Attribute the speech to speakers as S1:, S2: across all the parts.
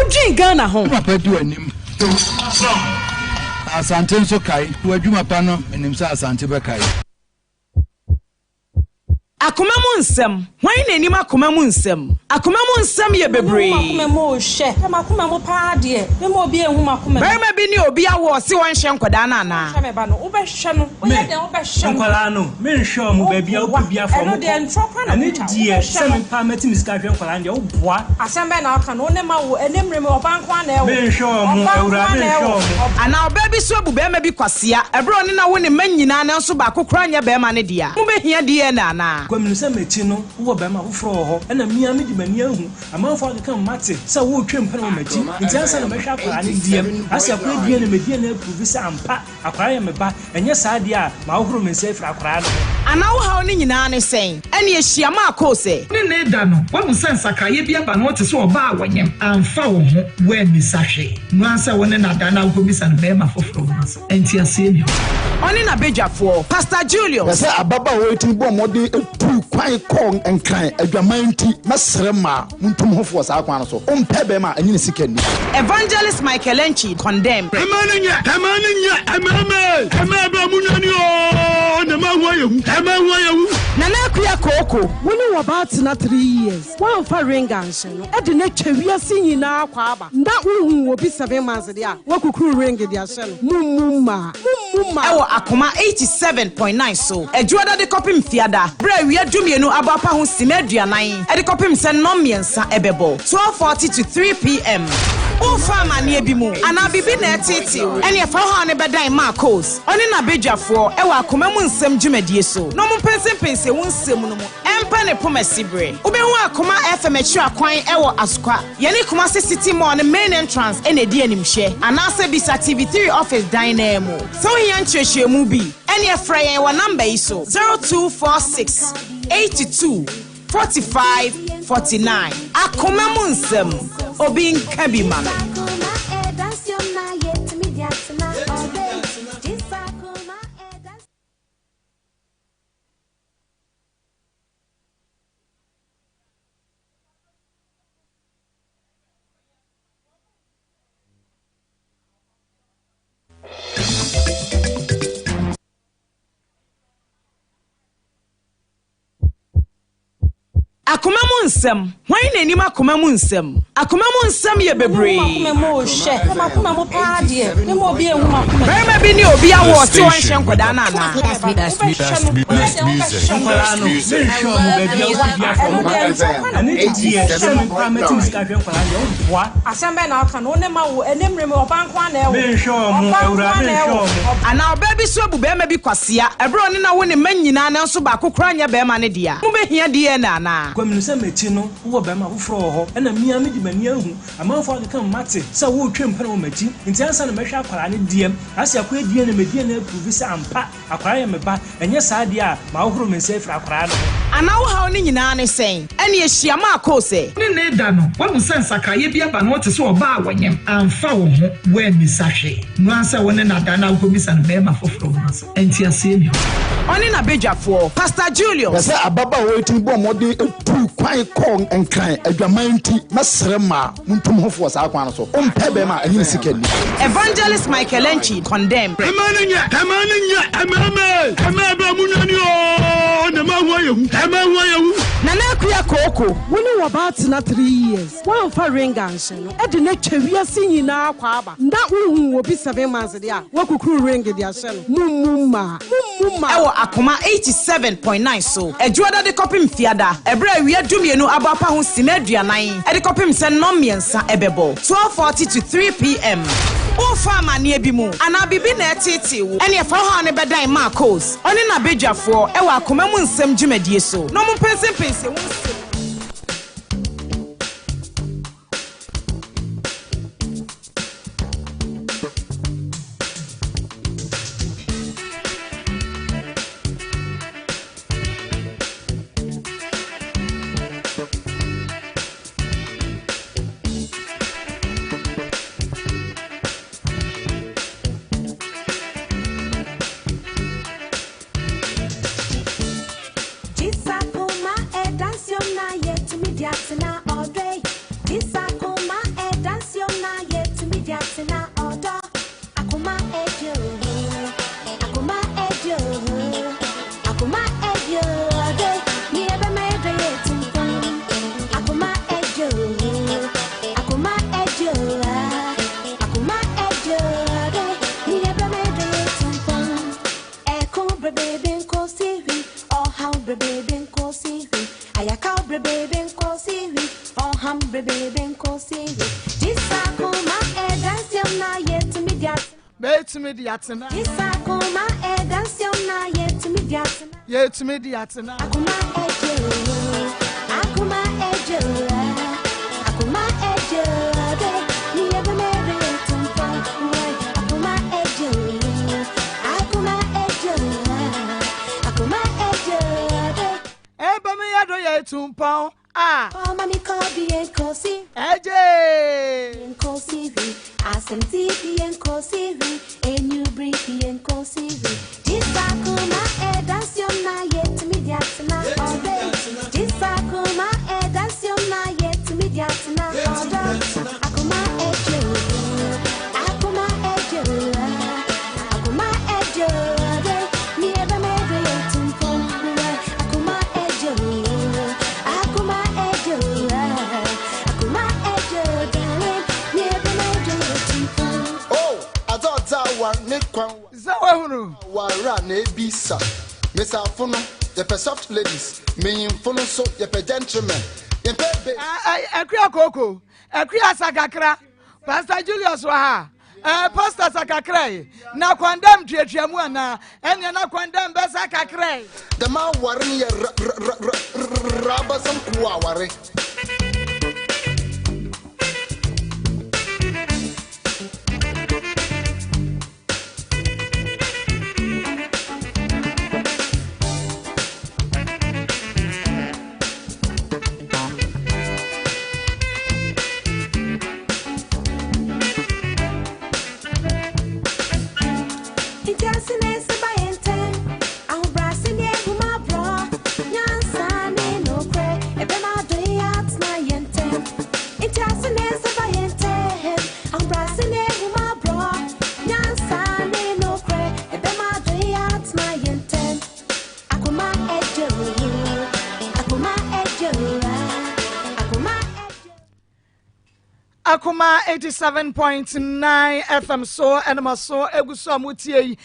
S1: Wodwen Ghana ho.
S2: Papa du anim. Asante nso kai. Wadwuma pa no enim sa asante be kai.
S1: Akoma mu nsem. Hwan na enim akoma mu nsem? Akoma mu nsem ye bebre.
S3: Akoma mu hye. Akoma mu pa de. Me mo obi ehum akoma.
S1: Bema bi ni obi awo se won hye nkoda na na.
S3: Hye me ba no. Wo be hye no. Wo ye den wo be hye.
S4: Nkwala no. Me nhwe mu ba bia wo bia fo mo.
S3: No de ntropra na.
S4: Ani die se me pa meti misika hwe nkwala de wo boa.
S3: Asem be na aka no ne ma wo enemre me obankwa na ewo.
S4: Me nhwe mu ewura me nhwe mu.
S1: Ana oba bi so abu bema bi kwasea. Ebro ne na wo ne manyina na nso ba kokora nya bema ne dia. Mo be hia die na na.
S4: Kwamnu se meti no wo bema wo fro ho. Na mia me di mani ahu. Amanfo aka mate se wo twem pa na magi. Nti ansa na mehwa akwara ne diem. Ase akwara die na medie na approve se ampa. Akwara ya meba. Enye saa die a ma wo horo me se fra akwara no.
S1: Ana wo ha ne nyina ne sen. Ene ehia ma akose.
S5: Ne da no. Wo mu sensa ka ye bia ba no te so oba awonyem. Amfa wo ho we misahwe. No ansa wo ne na da na wo bisa no be ma foforo no so. Enti ase ni.
S1: Oni na bedwafo Pastor Julius.
S6: Say ababa wo ti bo mode tu kwan kon enkran adwamanti masrema muntum hofo sa kwan so. Ompe be ma anyi sika ni.
S1: Evangelist Michael Enchi condemn.
S2: Amananya amaba munani o na ma yehu.
S1: Nana akuya koko.
S7: When you about na 3 years. One for ring and sheno. E de na twawia sinyina akwa aba. Nda unhu obi 7 months dia. Wakukuru ring dia sheno. Mumuma.
S1: Ewo Akoma 87.9 so. Ejuada de kopim fiada. Bra wi adumienu abapa ho simaduanan. E de kopim se nomiensa ebebo. 12:40 to 3 p.m. Ofa manie bi mu. Ana bibi na etete. Ene fa ho ne bedan Marcos. Oni na bedwafo ewo Akoma mu nsem dwumadie so. No mu pense wo nsem no mu. Empa ne pomasibre. Obehu Akoma FM achi akwan ewo Asukwa. Yene Kuma City Mall ne main entrance ene di animhye. Ana se bisa TV3 office dynamo. So hian chehwemu bi. Ene efra yen wa number iso 0246 82 45 49. Akoma mu nsem. Obi nka bi ma. Akoma mu nsem. Hwan na enim akoma mu nsem? Akoma mu nsem ye bebre.
S3: Akoma mu hye. Akoma mu pa de. Me mo obi ehum akoma.
S1: Bema bi ni obi awo se won hye nkoda na na.
S4: Best music. Nkwala no. Me nhwe mu ba bia wo bia fo mo. Ani die se me pa meti misika hwe nkwala de wo boa.
S3: Asem be na aka no ne ma wo enemre me obankwa na ewo.
S4: Me nhwe mu ewura me nhwe mu.
S1: Ana oba bi so abu bema bi kwasea. Ebro ne na wo ne manyina na nso ba kokora nya bema ne dia. Mo be hia die na na.
S4: Kwamnu se meti no wo bema wo fro ho. Na mia me di mani ahu. Amanfo aka mate se wo twem pa na magi. Nti ansa na mehwa akwara ne diem. Ase akwara die na medie na approve se ampa. Akwara ya meba. Enye saa die a ma wo horo me se fra akwara no.
S1: Ana wo ha ne nyina ne sen. Ene ehia ma akose.
S5: Ne da no. Wo mu sensa ka ye bia ba no te so oba awonyem. Amfa wo ho we misahwe. No ansa wo ne na da na wo bisa no be ma foforo no so. Enti ase ni.
S1: Oni na bedwafo Pastor Julius.
S6: Say ababa wo ti bo mode tu kwan kon enkran adwamanti masrema muntum hofo sa kwan so. Ompe be ma anyi sika ni.
S1: Evangelist Michael Enchi condemn.
S2: Amananya amaba munani o na ma yehu.
S1: Nana akuya koko.
S7: When you about na 3 years. One for ring and sheno. E de na twawia sinyina akwa aba. Nda unhu obi 7 months dia. Wakukuru ring dia sheno. Mumuma.
S1: Ewo Akoma 87.9 so. Ejuada de kopim fiada. Ebra wi adumienu abapa ho simaduanan. E de kopim se nomiensa ebebo. 12:40 to 3 p.m. Ofa manie bi mu. Ana bibi na etete wo. Ene fa ho ne bedan Marcos. Oni na bedwafo ewo Akoma mu nsem dwumadie so. No mu pense wo nsem.
S8: Akoma, dance your nkosiwi ohambre baby nkosiwi ayakabre baby nkosiwi ohambre baby nkosiwi disakoma edansiam na yetumi diatina
S5: betumi diatina
S8: disakoma edansiam na yetumi diatina
S5: akoma
S8: eje ni ebe mere tumpo akoma eje
S5: ebe me yado ye tumpo
S8: oh mami kobi enkosi
S5: eje
S8: enkosi asenti enkosi enu brief enkosi disakoma edansiam na yetumi diatina ode disakoma edansiam na yetumi diatina ode akoma eje ni ebe mere tumpo akoma eje
S5: zawahunu
S6: wara na ebisa mesa fono ye soft ladies meyin fono so ye gentlemen ye be
S5: akria koko akria sakakra Pastor Julius wa ha Pastor sakakra na kwandam tuatuamu ana ene na kwandam be sakakra
S6: the man warin ye rabasam kuwa ware
S5: Akoma 87.9 FM so enema so eguso amutie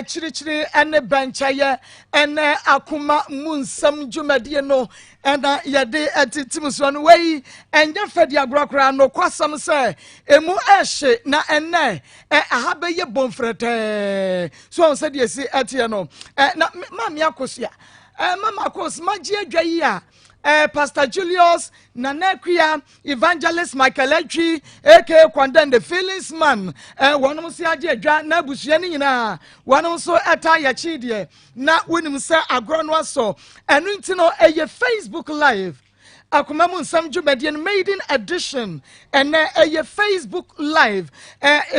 S5: chirichiri ene benchaye ene akoma munsam dwumadie no ena yede atitimuso no wei enye fedi agrokra no kwasam se emu ehye na ene ahabeye bonfrete so on se de si atie no na mama akosia mama akos magie adwayi a Pastor Julius Nanekia Evangelist Michael Echi aka Kwanden the Feelings Man one mo si age adwa na busua ni nyina one so eta ya chidie na wonim se agro no aso enu ntino eye Facebook live Akoma munsam dwumadie maiden edition ene eye Facebook live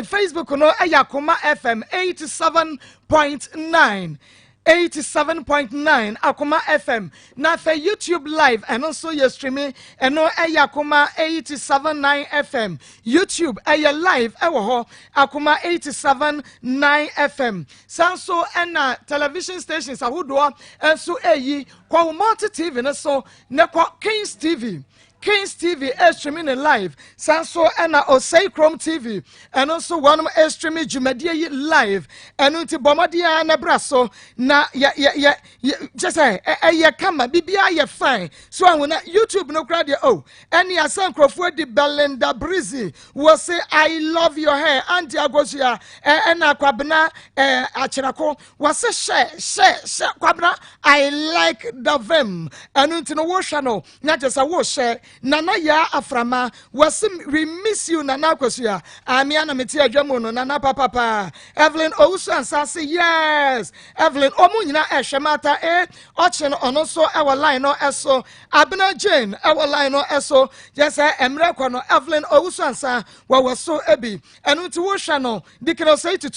S5: Facebook no eye Akoma FM 87.9 87.9 Akoma FM na for YouTube live and also your streaming and no Akoma 87.9 FM YouTube live ewo Akoma 87.9 FM sanso and television stations ahodo enso kwa multi TV na so na kwa Kings TV streaming live sanso ena Osei Chrome TV and also one streaming Jumadie live and unti bomadia na braso na just say kama bibia ye fine so na YouTube no crowd any asan crofo di Belinda Breezy was say I love your hair anti agosia ena kwabna achirako was say share kwabna I like the vim and unti no wo channel na just a wo share Nana ya aframa we miss you Nana Kosia Amiana Metia Jamono Nana Papa Evelyn Ousu Ansasi yes Evelyn Omunyina Eshemata Ochen onoso our line no eso Abena Jane our line no eso yes Emre Kwano Evelyn Ousu Ansa wa so ebi enu ti wo channel dikino say to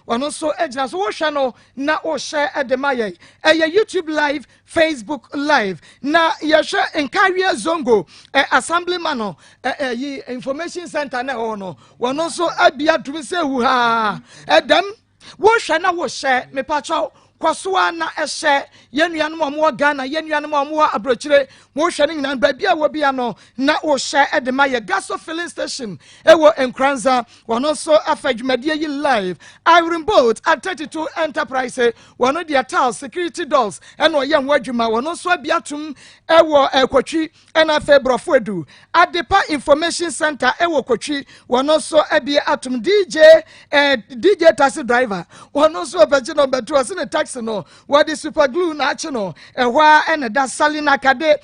S5: onoso ejina so wo channel na o share edemaye YouTube live Facebook live na yesha enkaria zongo assemblyman no information center na ho no wono so abia dum se hu ha edem wo hwe na wo hye me pacho kwasoa na ehye yenuanom omo Ghana yenuanom omo abrochire mo hwe ne nyina ba bia wo bia no na wo hye edema ye gaso filling station ewo Nkranza wono so afadwumadie yi live Iron Boat at 32 Enterprise wono dia tal security dolls eno ye ho adwuma wono so abiatum ewo ekotwi ena febrofo edu Adepa Information Center ewo kotwi wono so abie atum DJ taxi driver wono so obeje no betu ase ne taxi no what is super glue na ache no ehwa ene da Salina Kade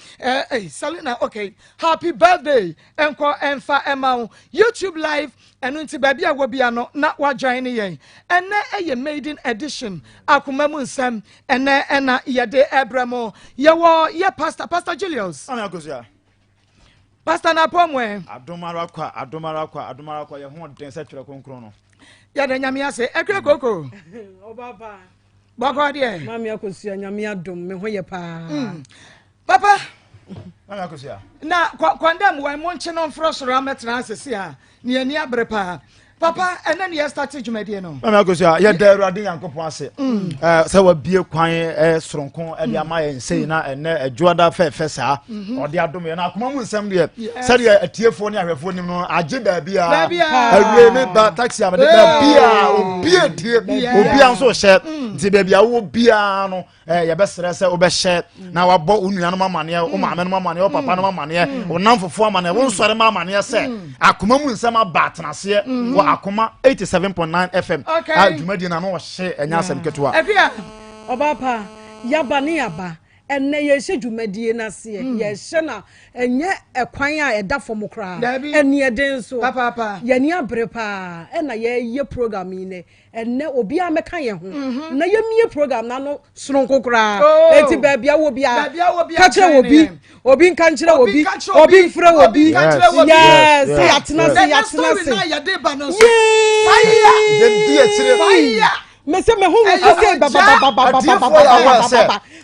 S5: Salina okay happy birthday enko enfa emau YouTube live enu nti baby agobia no na wa join yen ene eye maiden edition Akoma mu nsam ene ena yede Abramo ye pastor Julius Pastor na pomwe
S6: adomara kwa ye ho den se twere konkron no
S5: ya da nyame ase ekwe koko
S7: Obaba
S5: bako de
S7: mami akosia nyame adom me ho ye pa
S5: papa
S6: mami akosia
S5: na kwandam wa mo nche no mfrosoro ametra asese a ne ani abre pa papa ene ne start dwumadie no
S6: mami akosia ye da Awurade Yankopon ase se wa bie kwan soronko e de ama ye nsei na ene adwoada fefe saa ode adom ye na Akoma mu nsam de se de atiefo ne ahwefo nim no age ba bia awie me ba taxi amade ba bia obi adie obi anso hye nti ba bia wo bia no ye be sere se obehye na wabo onuanom amane o maame no amane o papa no amane o namfofo amane wo nsore ma amane se Akoma mu nsam abatenase wo Akoma 87.9 FM adwumadi na no hye enya asem ketoa
S5: efia
S7: Obapa yaba ne yaba enne ye hye dwumadie na se ye hye na enye ekwan a eda fom kra enne eden so
S5: papa
S7: ye ni abre pa ena ye program ne enne obi a meka ye ho na ye mie program na no soronko kra eti ba bia wo bia ka kire obi nka nkire obi mfre obi yes yatena se
S5: na ya de ba no so
S6: fire de die tire
S7: me se me hu se baba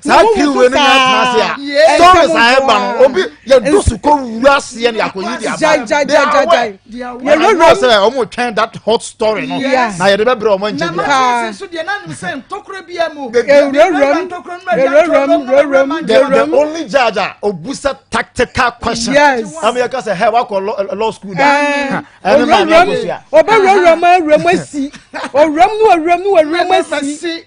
S6: sa kiwe no ya tnasia so sa eba no obi ye dosu ko wurase ye ne akoyi dia ye no say omo twen that hot story no na ye de be bre omo nje dia
S5: na so de na nim se ntokro bia mu
S6: the only judge obusa tactical question am ye ka say hey wa call law school da and man ya go sia
S7: obaramasi oramasi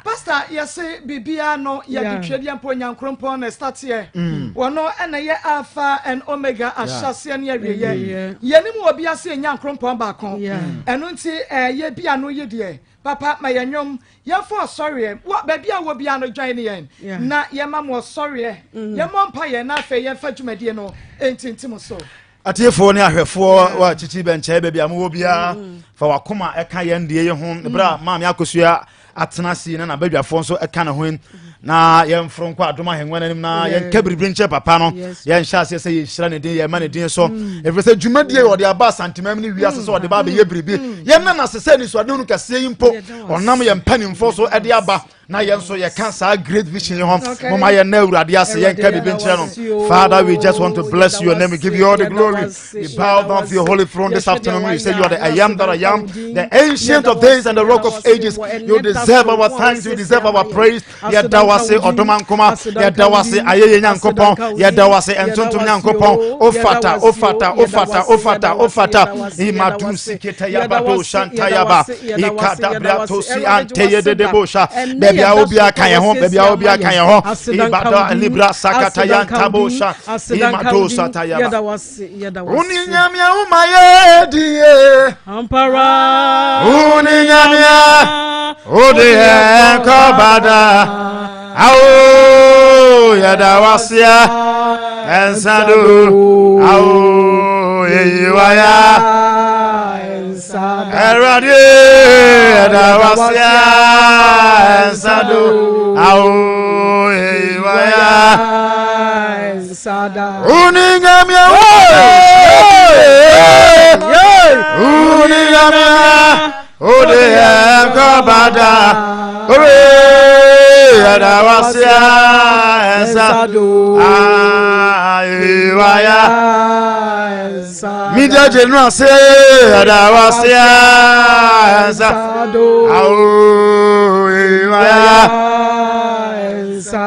S5: pastor yes bibia no ya de twede ampo nyankrompon na start here wono ena ye alpha and omega ashase ne awieye yenim obi ase nyankrompon ba kon eno nti ye bia no ye de papa ma yanyom ye for sorry wa ba bia wo bia no join yen na ye ma mo sorry ye mo mpa ye na afa ye fa dwumadie no entintim so
S6: atiefo ne ahwefo wa chichi benche ba bia mo bia fa wakoma eka ye ndie ye ho bra maami akosua atenasi na badwafo nso eka ne ho na ye mfronko adoma henwa nanim na ye kabiribri nche papa no ye nhyase se ye hira ne din ye ma ne din so every say dwumadie wo de aba santimam ne wiase so de ba be ye biribi ye na sese ni so de unu kase yimpo onam ye mpanimfo so de aba na ye nso ye can sa great vision ye hom mama ye na Awurade ase ye kabiribri nche no. Father, we just want to bless your name, we give you all the glory. We bow down to your holy throne this afternoon. We say you are the I am that I am, the ancient of days and the rock of ages. You deserve our thanks, you deserve our praise. Ye dawase odomankoma, ye dawase ayeye nyankopon, ye dawase entontom nyankopon. Ofata imadusi ketayaba shantayaba ikada bratosi anteye de debosha. Baby obia kan ye ho, baby obia kan ye ho. Ibada libra sakata yantabosha imado satayaba. Uninyamia umaye die
S7: ampara
S6: uninyamia ode kobada au yadawasia ensadu au yiwaya ensadu eradi yadawasia ensadu au yiwaya ensada uninyamia uninyamia ode kobada yadawasia ensadu ayewaya media general say yadawasia ensadu ayewaya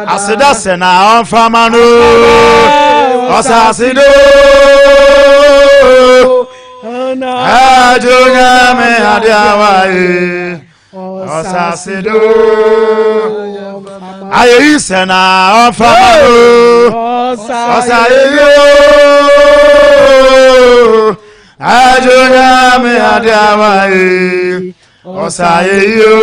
S6: Asida sena on famanu Osasido Ajoga me adiawai Osasido Ayi sena on famanu Osasido Ajoga me adiawai Osayeyo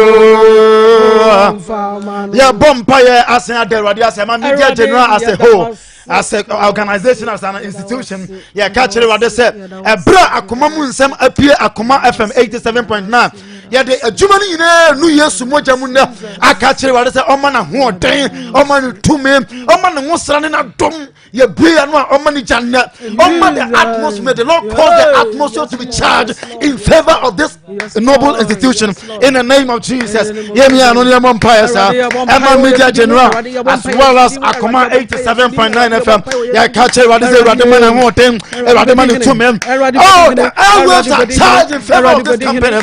S6: ya bompa ye as an aderade as a media general as a whole as an organization as an institution ya catch what say ebra akoma mu nsem apie Akoma FM 87.9 ya de adwuma ni nyina nu Yesu moja mu na aka kire what say oma na ho den oma ni tumi oma na ngosra ne na dom ya bia no oma ni janna oma the atmosphere the Lord cause the atmosphere to be charged in favor of this noble institution in the name of Jesus. Yemi anoni empire sir Emma Media General as well as Akoma 87.9 FM ya catch what say Radman and ho den Radman tumi oh the airwaves are charged in favor of this campaign the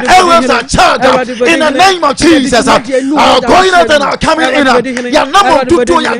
S6: airwaves are charged in the name of Jesus. Our going out and our coming in ya number to do ya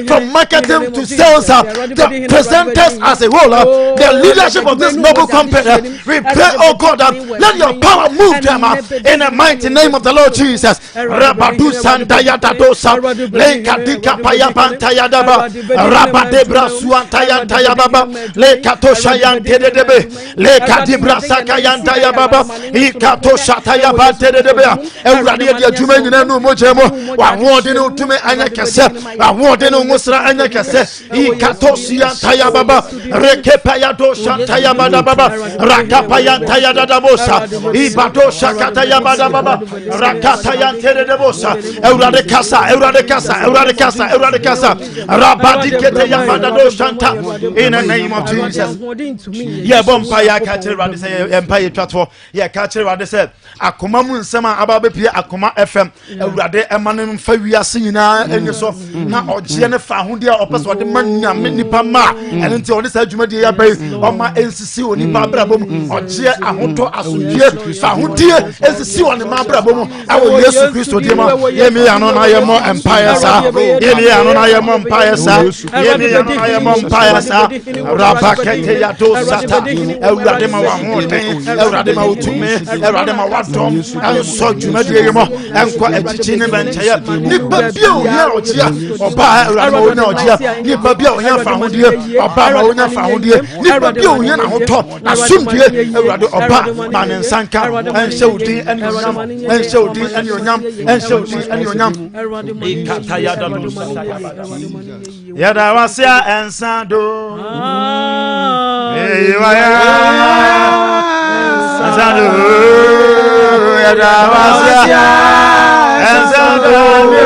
S6: from marketing to sales, the presenters as a whole, the leadership of this noble company, we pray, oh God, let your power move them in the mighty name of the Lord Jesus. Rabadu Santaya Tadosa, Lekatika Payapantaya Daba, Rabadebra Suantaya Tayababa, Lekatosha Yantedebe, Lekadibra Sakayantaya Baba, Ikatosha Tayabantedebe, and Radia Jumena no Mojemo, I want to me Anakasa, I want to know Musra Anakasa. Ikatosia taya baba rekepaya dosha taya baba rakapaya taya dabosa ibadosha kataya baba rakataya tere debosa eurade kasa rabadikete ya badosha in the name of Jesus. Yeah bompaya kachiri rade say empire platform yeah kachiri rade say Akoma mu nsema ababe pie Akoma FM eurade emanem fa wiase nyina enyeso na oje ne fa hode a opeso de man nipa ma ene nti oni sa adwumadi ya bai oma ensisi oni ba brabom oje ahoto asodie fa hodie ensisi oni ma brabom awo Yesu Kristo de ma yemi ano na yemo empire sa yemi ano na yemo empire sa yemi ano na yemo empire sa rabakete ya do sata ewrade ma wa hoden ewrade ma utume ewrade ma wadom anso adwumadi yemo enko achichi ne benchaya nipa bio ya ogia oba ewrade ma ona ogia nipa bio ya fa hodie oba ma onya fa hodie nipa bio ya na hoto asumdie ewrade oba ma ne nsanka enhye odin anyonyam enhye odin anyonyam enhye odin anyonyam ikata ya da do ya da wasia ensado eyaya ensado ya da wasia ensado eyaya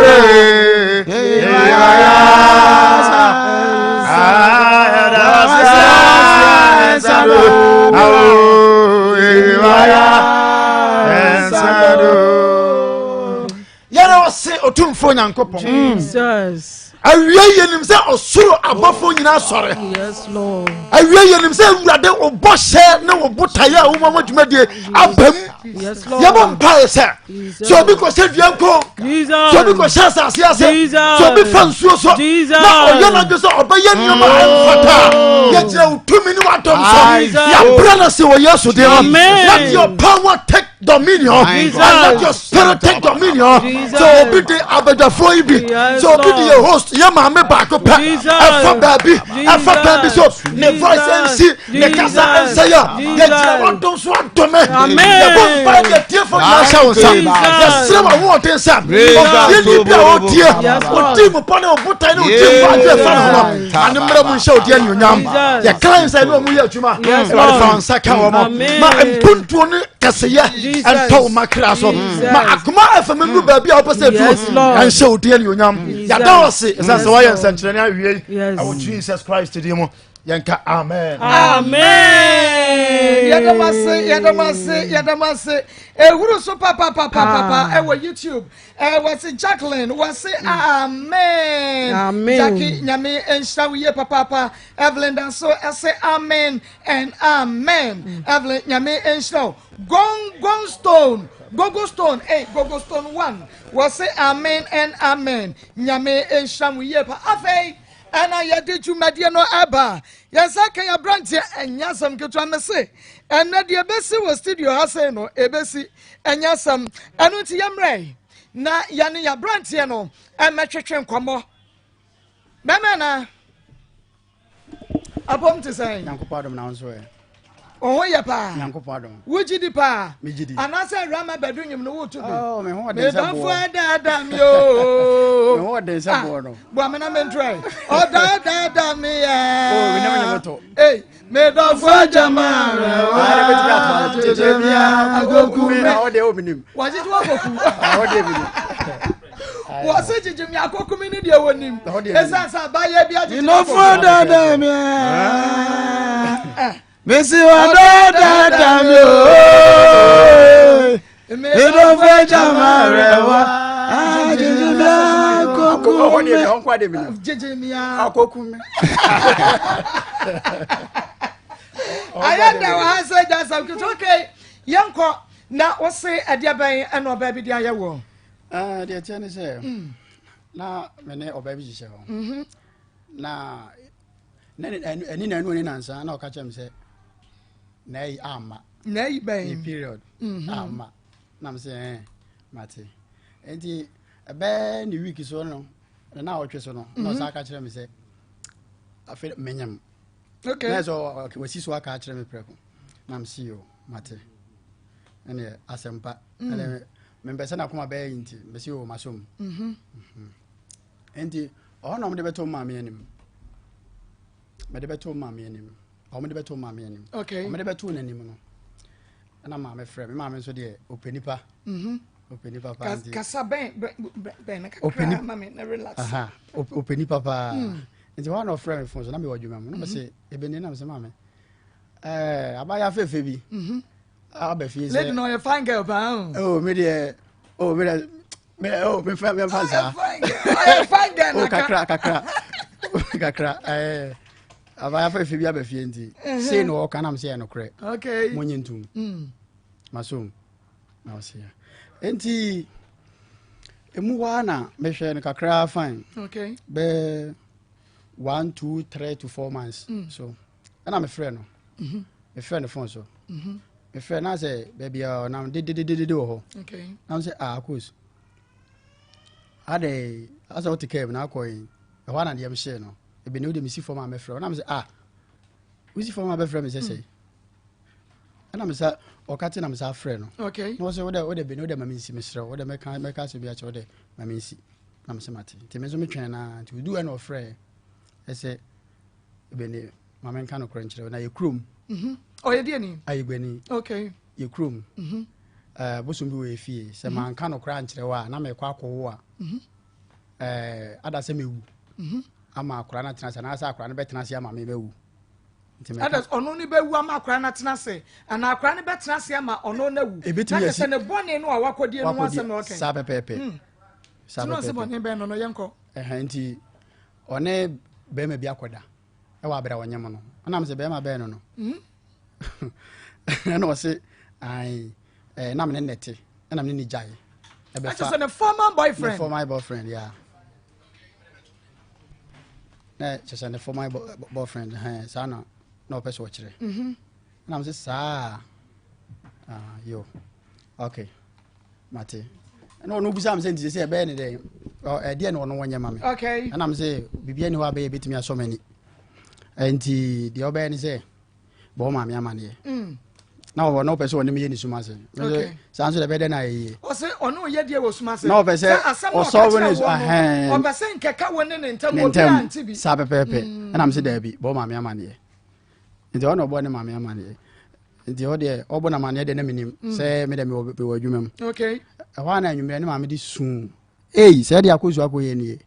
S6: otumfo nyankopon Jesus awie yenim se osuro abafo nyina sore yes lord awie yenim se urade oboshe ne obotaya wo mamadwumadie abam yes lord yabon pae se so bi ko se duanko Jesus so bi ko chance asiase so bi fansuo so na oyana gbe so obaye nyoma amfata ye jira utumi ni wadom so ya brana se wo yesu de let your power take dominion and let your spirit take dominion so be the abedafo ibi so be the host ye ma me back up from baby so the voice MC the kasa answer ye jira wadom so adome amen ye bon find the tear for your show yes sema won ten sam ye ni bia o tie o team pone o butai ni o team fa je fa no and mra mu show die nyonyam ye clients I know mu ye adwuma e wa fa nsaka wo mo ma mpuntu ni kaseye and to makra so ma Akoma FM nu ba bia o pese tu and show die nyonyam ya da wose sense why sense na awie I Jesus Christ today mo Yanka amen.
S5: Amen. Yadamase. Ehuru so papa. Ewa YouTube. Wasi Jacqueline. Wasi amen.
S7: Amen.
S5: Jackie nyame enshira wiye papa. Evelyn danso say amen and amen. Evelyn nyame enshira. Gong stone. Gogo Stone 1 was say amen and amen. Nyame enshira wiye pa afei. And I had to Madia no Abba. Yes, I can a branch and Yasam Kitramese. And Nadia Bessie was studio Haseno, Ebesi, and Yasam, and Utiam Ray. Na Yania Brantiano, and Matrichem Como. Mamma, upon to say,
S9: Uncle Pardon now, swear.
S5: Oh, ya pa.
S9: Uncle Pardon.
S5: Would you depa?
S9: Mijidi.
S5: And I said, Rama bedroom, you know what to do.
S9: Oh, me what
S5: They
S9: is
S5: don't
S9: that?
S5: damn you.
S9: What is that?
S5: Woman, try. Oh, da me.
S9: Oh, we never talk.
S5: Hey, me don't fight Jamara.
S9: I go cool now, they open him.
S5: Was it what? Was it Jimmy? I go community on him. Yes, I buy a beer. You know, for damn
S2: Missy, what damn you? Me don't fight Jamara.
S5: I had no answer. That's okay. Yanko, now what's say a dear bay and no baby dear wo?
S9: The attorney say, now, many or baby show. Now, any no answer, no catch him say, nay, ama,
S5: nay, bay
S9: period. Ama, Nam say, Matty. And the a bad week is on, and now it's on. No, I catch him say, I feel minium.
S5: Okay,
S9: that's all. Was his work catch him prep. Nam see you, Matty. And asempa. And member send Akoma bear into Monsieur Masum. And the honor the better mammy and him. But the better mammy and him. Or the better mammy and him.
S5: Okay,
S9: I'm the better anymore. And I'm my friend, mamma so dear, Openipa. Openipa,
S5: Casaben, mammy, relax.
S9: Aha, Openipa. It's one of friends for some of you, mamma. Say, Eben, I'm some mammy. I buy a fair baby. I'll be feeling.
S5: Let know a fine girl, bound.
S9: Oh, media. Oh, me fine girl. Kakra. I have a few other fiends. Say no, can I say no crack?
S5: Okay,
S9: Munyin too. Masum. Now see. Enti. Emuana, me share kakra fine.
S5: Okay.
S9: Be 1, 2, 3 to 4 months. So, and I'm a friend. A friend of phone so. My friend, I say, baby, now did.
S5: Okay.
S9: Now say, of course. I say, as I want to came now, coin. The one and the MC, no. If you know the missy for my friend, I'm say, we see for my friend, is say. And I'm say, or cutting, I'm say, friend.
S5: Okay.
S9: No, so what they be know them, I mean, see, Mr. What they make us be at your day, I mean, see. I'm say, Matty. To me, trainer to do an friend. I say, Benny, my man can't crunch. Now you crum.
S5: Oh, you didn't.
S9: Are you Benny?
S5: Okay.
S9: You crum. Bosom be fee. Say, man can't crunch the one. I'm a quack or other semi. I'm a crana trans and I saw a crana better than I see my maybe.
S5: Others only be wama crana tenase, and our crana better than Siama or no. A bit of a bonny no, I walk with you once a more.
S9: Sabe Pepe. Sabe
S5: bonny ben on a yanko.
S9: A handy or ne beme biaquada. I will be a yamano. And I'm the bema beno. And I say, I am in netty, and I'm in the jay.
S5: That's a former boyfriend.
S9: For my boyfriend, yeah. Just a for my boyfriend, Sana, no person watcher. And I'm just, yo. Okay, Matty. And no Bizam sent to say a Benny day, or a dear no one, your mammy.
S5: Okay.
S9: And I'm say, be anywhere, baby, to me so many. And the other say, Boma, my money. Now, no person in the Sumas. Okay. Sounds better than I. Or say, or no, yet there was master. No, person, or so when is a hand. Or person can win in time to be Sabe Pepe. And I'm said, Debbie, Boma, my money. In the honor of one, my money. In the order, Obona money, the name, say, Madame will be with you. Okay. I want you, mammy, this soon. Said the Akuzu, any.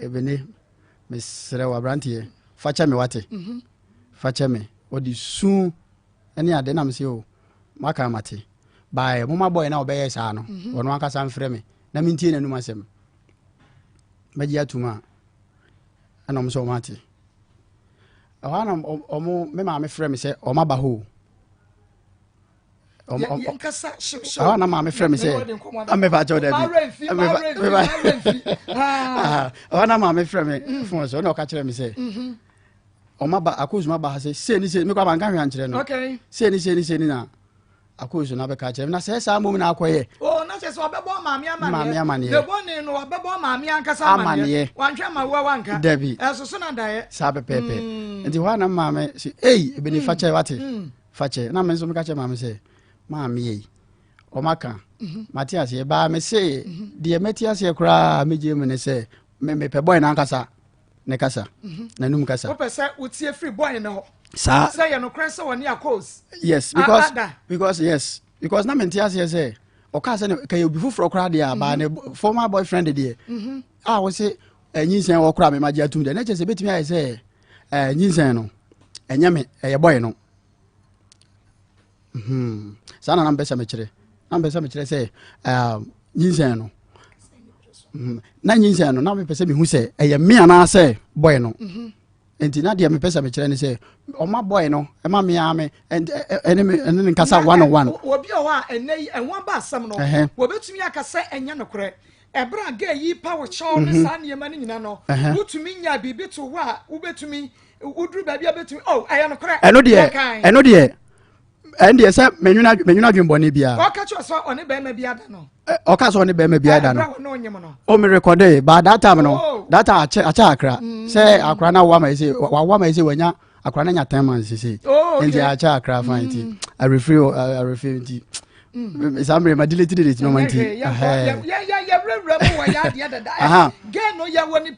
S9: Ebene, Miss Rewa Brantier. fakyɛ me wate fakyɛ me ɔde su ɛne ade na mesɛ o maka mate baɛ moma bɔɛ na wɔbɛyɛ saa no ɔno ankasa mfrɛ me na mentie n'anum asɛm mɛgye atom a ɛna ɔm sɛ ɔmate ɛhɔ na ɔmo me maame frɛ me sɛ ɔma ba hɔ ɛhɔ na maame frɛ me sɛ amɛfakyɛw dabi ɛhɔ na maame frɛ me fon sɛ ɔne ɔka kyerɛ me sɛ ɔma ba akosuma ba ha sɛ seni mekɔ abanka hwɛ ankyerɛ no seni na akosuma na bɛka kyerɛ me na sɛ saa mmom na akɔyɛ maame amaneɛ dabi saa pɛpɛɛpɛ nti hɔ na maame sɛ ei ebɛni fakyɛ wate fakyɛ na me nso meka kyerɛ maame sɛ maame yei ɔmaka mate aseɛ baa me se deɛ mɛte aseɛ koraa megye mu ne sɛ mepɛ bɔe no ankasa ne kasa nanum kasa
S5: wopɛ sɛ wotie firi bɔe no hɔ
S9: saa
S5: sɛ yɛ nokorɛ sɛ wɔne akos
S9: yes because na mente aseɛ sɛ ɔkaa sɛ kɛyɛ obi foforɔ koraa deɛ a baa ne former boyfriend deɛ a wo se nyinsɛn wɔ koraa memagye atom deɛ na kyɛ sɛ bɛtumi ayɛ sɛ nyinsɛn no ɛnyɛ me ɛyɛ bɔe no saa na mpɛ sɛ mekyerɛ sɛ nyinsɛn no na nyinsɛn no na mepɛ sɛ mehu sɛ ɛyɛ me anaasɛ bɔe no nti na deɛ mepɛ sɛ mekyerɛ ne sɛ ɔma bɔe no ɛma mea me ɛne ne nkasa 101
S5: obi wɔ hɔ a ɛnɛ yi ɛho ba asɛm no wɔbɛtumi aka sɛ ɛnyɛ nokorɛ ɛberɛ a ga yi pa wo kyɛw ne saa nneɛma no nyina no wotumi nya biribi to hɔ a wobɛtumi woduru baabi a bɛtumi ɛyɛ nokorɛ
S9: ɛno deɛ ɛndeɛ sɛ menwuna adwembɔne biaa
S5: ɔka kyerɛ sɛ ɔne bɛrima bi ada no
S9: ɔka sɛ ɔne bɛrima bi ada no merekɔde ba that time no that time akyɛ akra sɛ akra no wawa ma yi sɛ wanya akra no nya 10 months sese nti akyɛ akra fa nti arefiri nti saa mmerɛ ma delete no nti
S5: yɛwerɛwerɛ mu wɔ yɛ adeɛ dada gɛ no yɛwɔ ne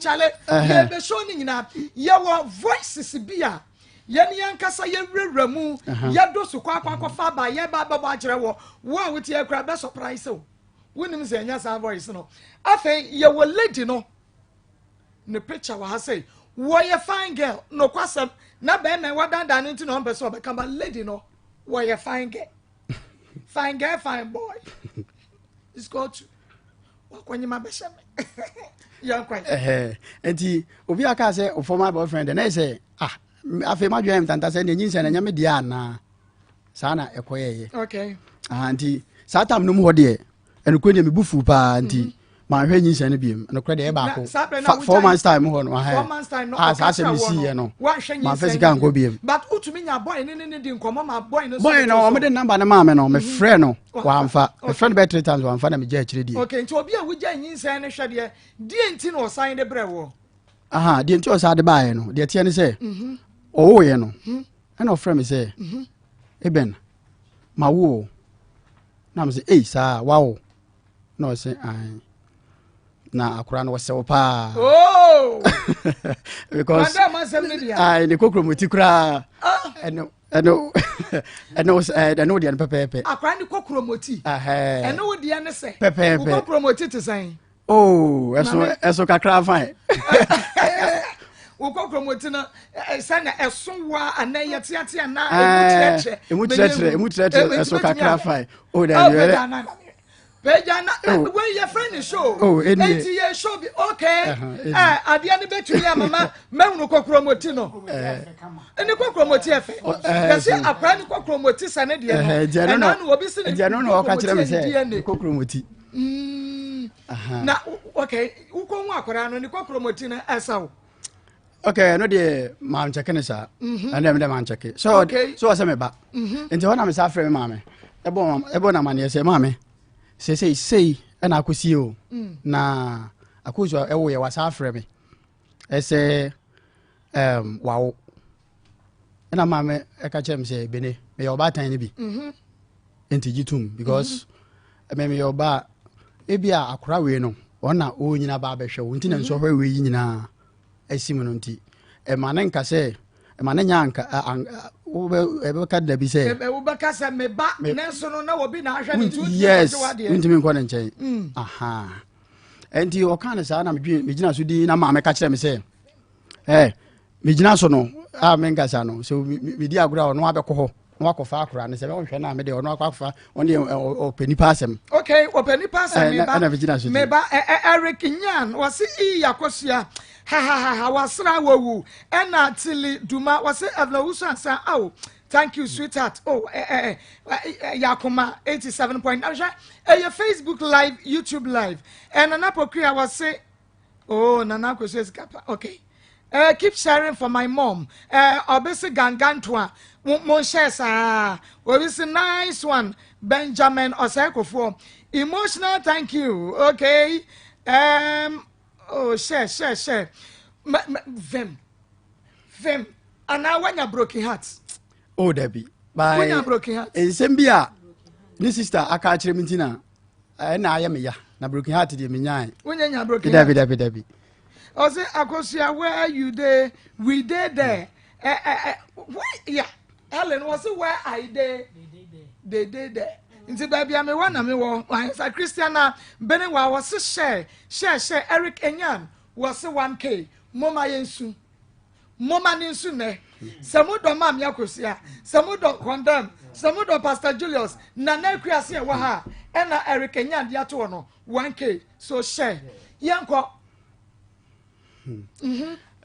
S5: kyale yɛbɛhyɛ no nyinaa yɛwɔ voices bi a yɛne yɛnkasa yɛwerɛwerɛ mu yɛdo so kɔakɔfa ba yɛba bɛbɔ akyerɛ wɔ wo a wotie akura bɛ surprise o wonim sɛ ɛnya saa voice no afei yɛwɔ lady no ne picture wɔ ha sɛ wɔyɛ fine girl no kwasɛm na bɛrima wɔdanda no nti na ɔmpɛ sɛ ɔbɛka ba lady no wɔyɛ fine girl fine girl fine boy it's got to wakɔnyima bɛhyɛ me yɛnkwan
S9: nti obi aka sɛ former boyfriend na ɛsɛ afei madwene mtanta sɛ ne nyinsɛ na nyame deɛ anaa saa na ɛkɔyɛyɛ nti saa tam no mu hɔ deɛ ɛnokɔ deɛ mebu fu paa nti mahwɛ nyinsɛ no biom ɛnokɔ deɛ ɛbaako 4 months time hɔ no saa sɛ mesiiɛ no mamfɛ sika nkɔ biom bɔe no ɔmede namba no maa me no mefrɛ no wamfa mefrɛ no bɛ 3 times wamfa na megya akyirɛ die deɛ nti ɔsaa de baeɛ no deɛ teɛ ne sɛ ɔwoyɛ no ɛna ɔfrɛ me sɛ eben ma wo na me sɛ ei saa wawo na ɔsɛ ai na akora no wɔsɛ wo paa because ai ne kokromoti koraa ɛno deɛ no pɛpɛɛpɛ
S5: akora ne kokromoti ɛno wo deɛ ne sɛ
S9: pɛpɛɛpɛ
S5: kokromoti te sɛn
S9: ɛso kakra fine
S5: ukɔkromoti no sɛna ɛso wa ana yɛteate ana
S9: emu kyerɛkyerɛ ɛso kakra fine
S5: Pejana, when your friend is show, 80 years show be okay. At the end of the year, Mamma, Menuco Cromotino, and the Cromotef. Yes, a private Cromotis and Edian will be seen.
S9: General Cromoti.
S5: Now, okay, who come walk around and the Cromotina as so.
S9: Okay, no dear, Mam Chakanesa, and then the man check it. So, so I say, back into one of his afraid mammy. A bona man, say, mammy. Say ɛna akɔsie o na akɔsua ɛwɔ yɛ wasa afrɛ me ɛsɛ wawo ɛna maame ɛka kyerɛ me sɛ bene meyɛ ɔbaatan no bi ɛnti gye tom because meyɛ ɔba ebi a akora wei no ɔna ɔnyina ba bɛhwɛ wo nti na nsɔhwɛ wei yi nyinaa asi mu no nti ɛma ne nka sɛ ɛma ne nya anka ɛbɛka da bi sɛ
S5: wobɛka sɛ meba nanso no na wɔbi na ahwɛ ne
S9: yes wontumi nkɔ ne nkyɛn ɛnti ɔka ne saa na megyina so di na maame ka kyerɛ me sɛ gyina so no a menkasa no so medi agora no abɛkɔ hɔ no akɔfa akora ne sɛ bɛhwɛ na me de ɔno akɔfa ɔne ɔpanipa asɛm
S5: okay ɔpanipa asɛm meba Eric Nyan wɔse yakɔsua ha wasra wawu ɛna tili duma wɔse avlawusu ansa awo thank you sweetheart Yakoma 87.9 your Facebook live YouTube live and Nana Pokria wɔse Nana Kosu Skapa okay keep sharing for my mom obese gangantwa mo share sa obese nice one Benjamin Osekofo emotional thank you okay share vem ana wanya broken heart
S9: Debbie by
S5: wanya broken heart
S9: ensembia ni sister aka akire mintina na ayame ya na broken heart de menyan
S5: wanya broken heart
S9: Debbie
S5: Ose Akosia, where you there? We there. Yeah. Helen was where I there. They there. Into baby, I'm a one. I'm a one. I Christiana Benewa was a share. Eric Enyan was a 1K. Mama Yensu. Mama Ninsune. Samudo Mam Yakosia. Samudo condemn. Samudo Pastor Julius. Nana Kriasia Waha. And Eric Enyan Yatono. 1K. So share. Yanko.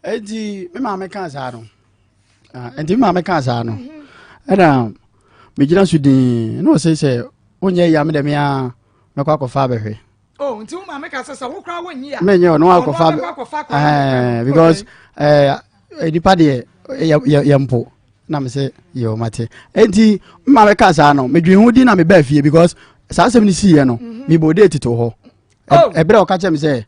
S9: Edi me ma me kan sa no enti me ma me kan sa no era me gina su din no se onye ya me de me a me kwa kofa behwe
S5: nti me ma me kan sa wo kra wonyi a
S9: me nye no akofa because edipa de yampo na me se yo mate enti me ma me kan sa no me dwen hu din na me ba fie because sa asem ni si ye no me bo date to ho ebere o ka che me se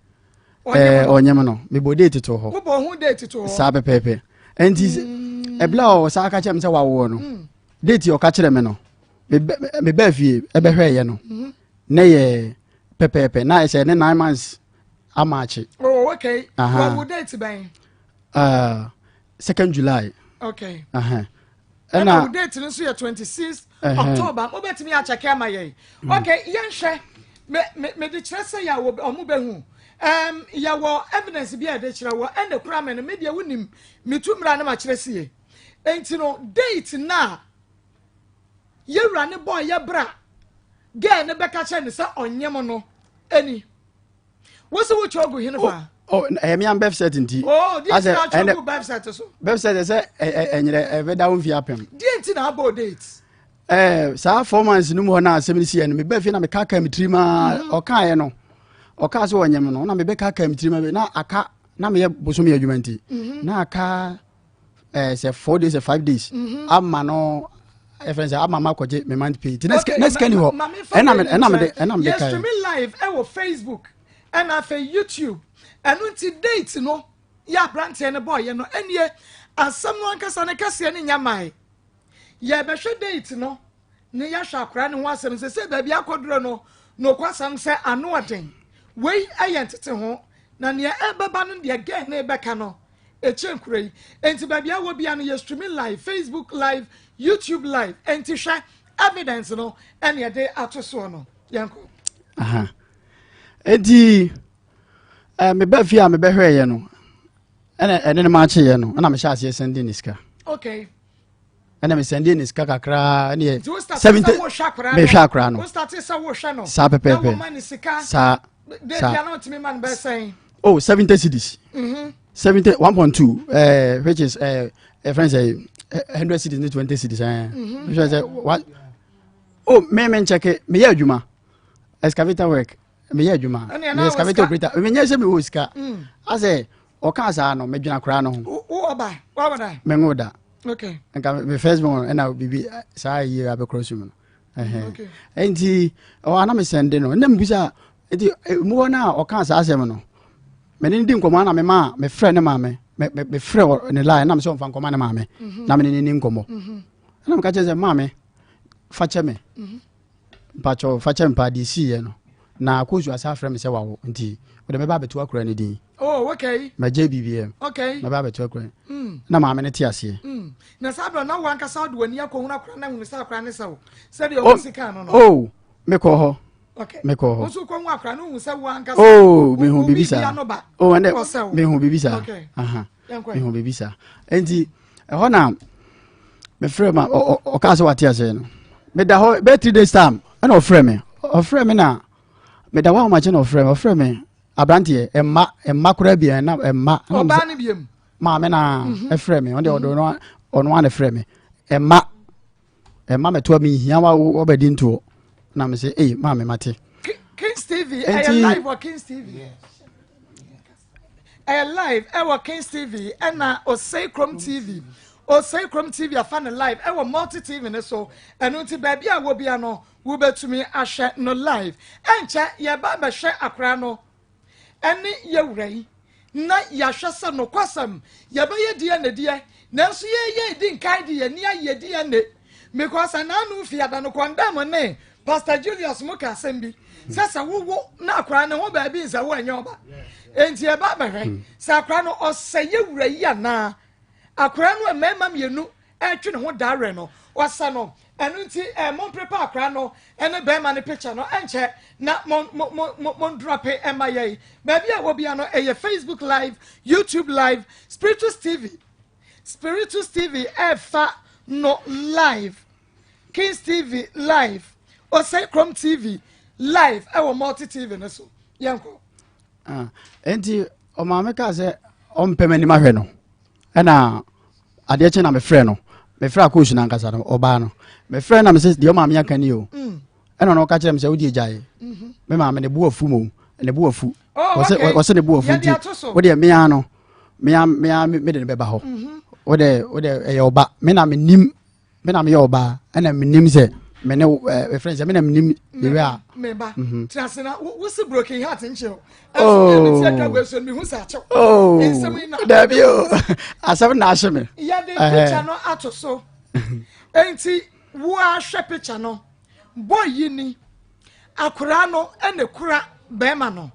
S9: onyem no me bo date to ho
S5: wo bo hu date to ho
S9: sa pepepe enti ebla o sa ka chem se wa wo no date o ka kire me no me ba fie ebe hwe ye no na ye pepepe na se ne 9 months amachi
S5: okay what would date ben
S9: 2nd July
S5: okay
S9: and
S5: now date no so 26 October mo betimi a check am ye okay yen hwe me de kire se ya wo omo behu ya wo evidence bi ade kire wo and the crime no media wonim metumra na ma kire sie enti no date na ye wura ne boy ye bra girl ne beka che ne se onyem no ani wo se wo chogo hine ba
S9: me am website nti
S5: this is not chogo website so
S9: website say enyere eveda won fi apem
S5: date na about date
S9: sa 4 months no mo na asem si ene me ba fi na me kaka mitrima o kan ye no o ka so onyem no na me be kaka mitrima na aka na me ye boso me adwumanti na aka say 4 days or 5 days amma no friends amma ma koje me man pay next can you ena me
S5: yes to me live e Facebook and afa YouTube enu nti date no ya brand ne boy no enie asam no ankasa ne kase ne nyamai ya be hwe date no ne ya hwa akra ne ho asem se ba bia kodro no kwasam se ano oden wei ayentete ho na ne ebeba no de again na ebeka no echenkure enti ba bia wo bia no ya streaming live Facebook live YouTube live enti hwa evidence no ene de atoso no yanko
S9: edi me ba fi a me be hwe ye no ene ma che ye no na me sha ase sending niska
S5: okay
S9: ene me sending niska kakra ene 70 me hwa akra no
S5: wo start say wo hwa no
S9: sa pepepe sa
S5: they are not me man be saying
S9: 70 cedis 70 1.2 which is friends say 100 cedis ni 20 cedis which say what me check me ya adwuma excavator work me ya adwuma me excavator operator me nya se me wo sika ase o kan sa no me dwuna kra no
S5: wo oba wa bada
S9: me ngoda
S5: okay
S9: nka me first born and I bibi sa yi abekrosu no okay enti o ana me send no na mbusa enti mu na o kan sa asem no me ni ndi nkomo na me ma me frɛ ne ma me frɛ ne line na me so mfa nkomo na ma me na me ni nkomo na me ka che se ma me fa che me pacho fa che mpa di si ye no na kozu asa frɛ me se wawo nti o de me ba betu akura ne din
S5: okay
S9: ma JBBM
S5: okay
S9: me ba betu akura na ma me ne ti ase
S5: na sabra na wan ka sa do ani akɔ huna akura na hunu sa akura ne sawo se de o sika no
S9: me ko ho
S5: okay
S9: me ko ho
S5: so ko akura no hu se wan ka sa
S9: me hu bibisa and me hu bibisa
S5: okay
S9: mehu biribi saa enti ɛhɔ na mefrɛ ma ɔka sɛ wate asɛ no meda hɔ bɛyɛ 3 days time ɛna ɔfrɛ me na meda hɔ ahomakye na ɔfrɛ me aberanteɛ ɛmma koraa bia na ɛmma
S5: ɔbaa no biam
S9: maame na ɛfrɛ me ɔde ɔno ana frɛ me ɛmma mɛtoa me hia wɔbɛdi ntoɔ na me sɛ ei maame mate
S5: Kings TV live or Kings TV live Kings TV ɛna Osei Chrome TV afan live multi TV ne so ɛno nti baabi a wo bia no wo betumi ahwɛ no live ɛnkyɛ yɛ ba bɛhwɛ akora no ɛne yɛwura yi na yɛahwɛ sɛ no kwasam yɛbɛyɛ deɛ ne deɛ nanso yɛyɛ di nkae de yɛ ni ayɛ deɛ ne because ananu fiada no condemn ne Pastor Julius Muka asɛm bi sɛ wo na akora ne ho baabi nsa wo anyɛ ɔba enti yɛba bɛhwɛ sɛ akora no ɔsɛ yɛwura yi anaa akora no mmarima mmienu ɛtwe ne ho daare no wasa no ɛno nti mon prepare akora no ɛne bɛrima ne picture no ɛnkyɛ na mon drop ɛma yɛi baabi a wɔbia no ɛyɛ Facebook live, YouTube live, Spiritus TV ɛfa no live, Kings TV live, Osei Chrome TV live multi TV ne so yɛnkɔ
S9: enti ɔmaame ka sɛ ɔmpɛ m'anim ahwɛ no ɛna adeɛ kye na mefrɛ no mefrɛ akɔsu no ankasa no ɔbaa no mefrɛ na mesɛ deɛ ɔmaame aka ni o ɛna ɔka kyerɛ me sɛ wodi agyae me maame ne bo afu mo ne bo afu ɔsɛ ne bo afu nti wodeɛ mea no mede ne bɛba hɔ wode ɛyɛ ɔba me na meyɛ ɔbaa ɛna menim sɛ mene friends I mean I'm nim the way
S5: member transena what's the broken heart in chill oh
S9: that you asem na asheme
S5: ya the picture no ato so enti wo ahwe picture no boy yini akura no ene kura bema no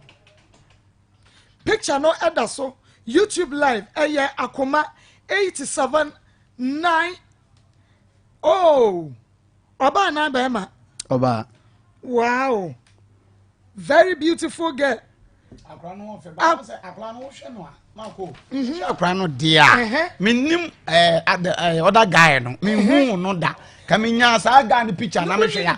S5: picture no eda so YouTube live eye Akoma 87.9 oh Oba na bema.
S9: Oba.
S5: Wow. Very beautiful girl.
S6: Akrano fe ba say akrano wo hwe no a na ko. Akrano dia. Menim other guy no. Me hu no da. Ka me nya sa guy no picture na me hwe ya.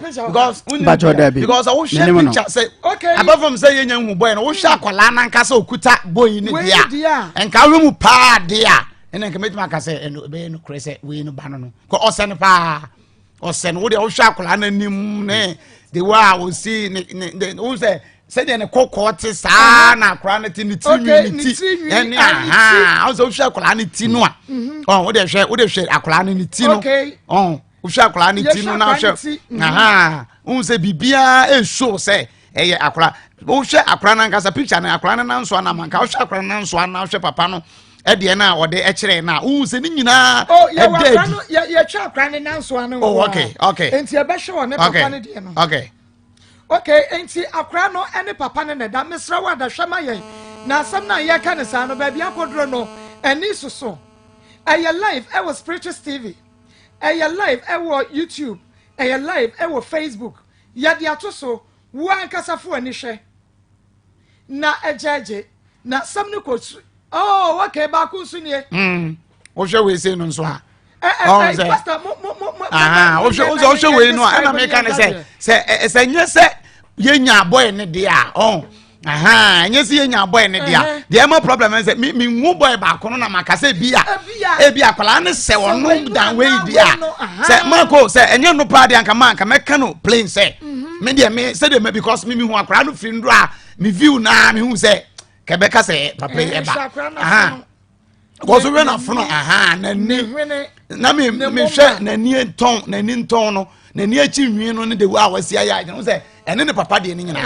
S6: Because I wo share picture say okay. Apart from say yenya hu boy no wo hwe akwala na nka say okuta boy ni dia. Enka we mu pa dia. Ene nka metima ka say eno be no krese we no ba no. Ko osene pa. Osen wo de wo hwa akola na nim ne the way we see ne wo say de ne kokoti saa na akola na ti ni ti ene aha wo hwa akola na ti no a wo de hwe akola na ti no wo hwa akola na ti no na hwe aha wo say bibia e show say eye akola wo hwe akola na nkasa picture na akola na nso na manka wo hwe akola na nso na hwe papa no ede na ode ekire na wo se ni nyina
S5: ya twa akran na nso ano
S9: oh okay
S5: enti e be hwe ne papa ne de no okay enti akran no ene papa ne da mesra wa da hwema yen na asam na ye ka ne sa no ba bia kodro no eni soso eye live e was Spiritus TV eye live e wo YouTube eye live e wo Facebook ya de atoso wo ankasafo ani hwe na ejeje na sam ne ko oh okay ba ku sunie
S6: wo hwe we say no nso ha
S5: pastor
S6: wo hwe we no ana me ka ne se nye se yenya boy ne dia nye se yenya boy ne dia the ma problem is me nwu boy ba ko no na maka se bia kwala ne se wono dan we dia se mako se enye no pa dia nka manka meka no plain se me dia me se de me because me hu akwala no free ndo a me view na me hu se kebeka say papa eba because we na funu na ni na me hwe na ni nton no na ni achi nwi no ne de wa wasi aya no say ene ne papa de ni nyina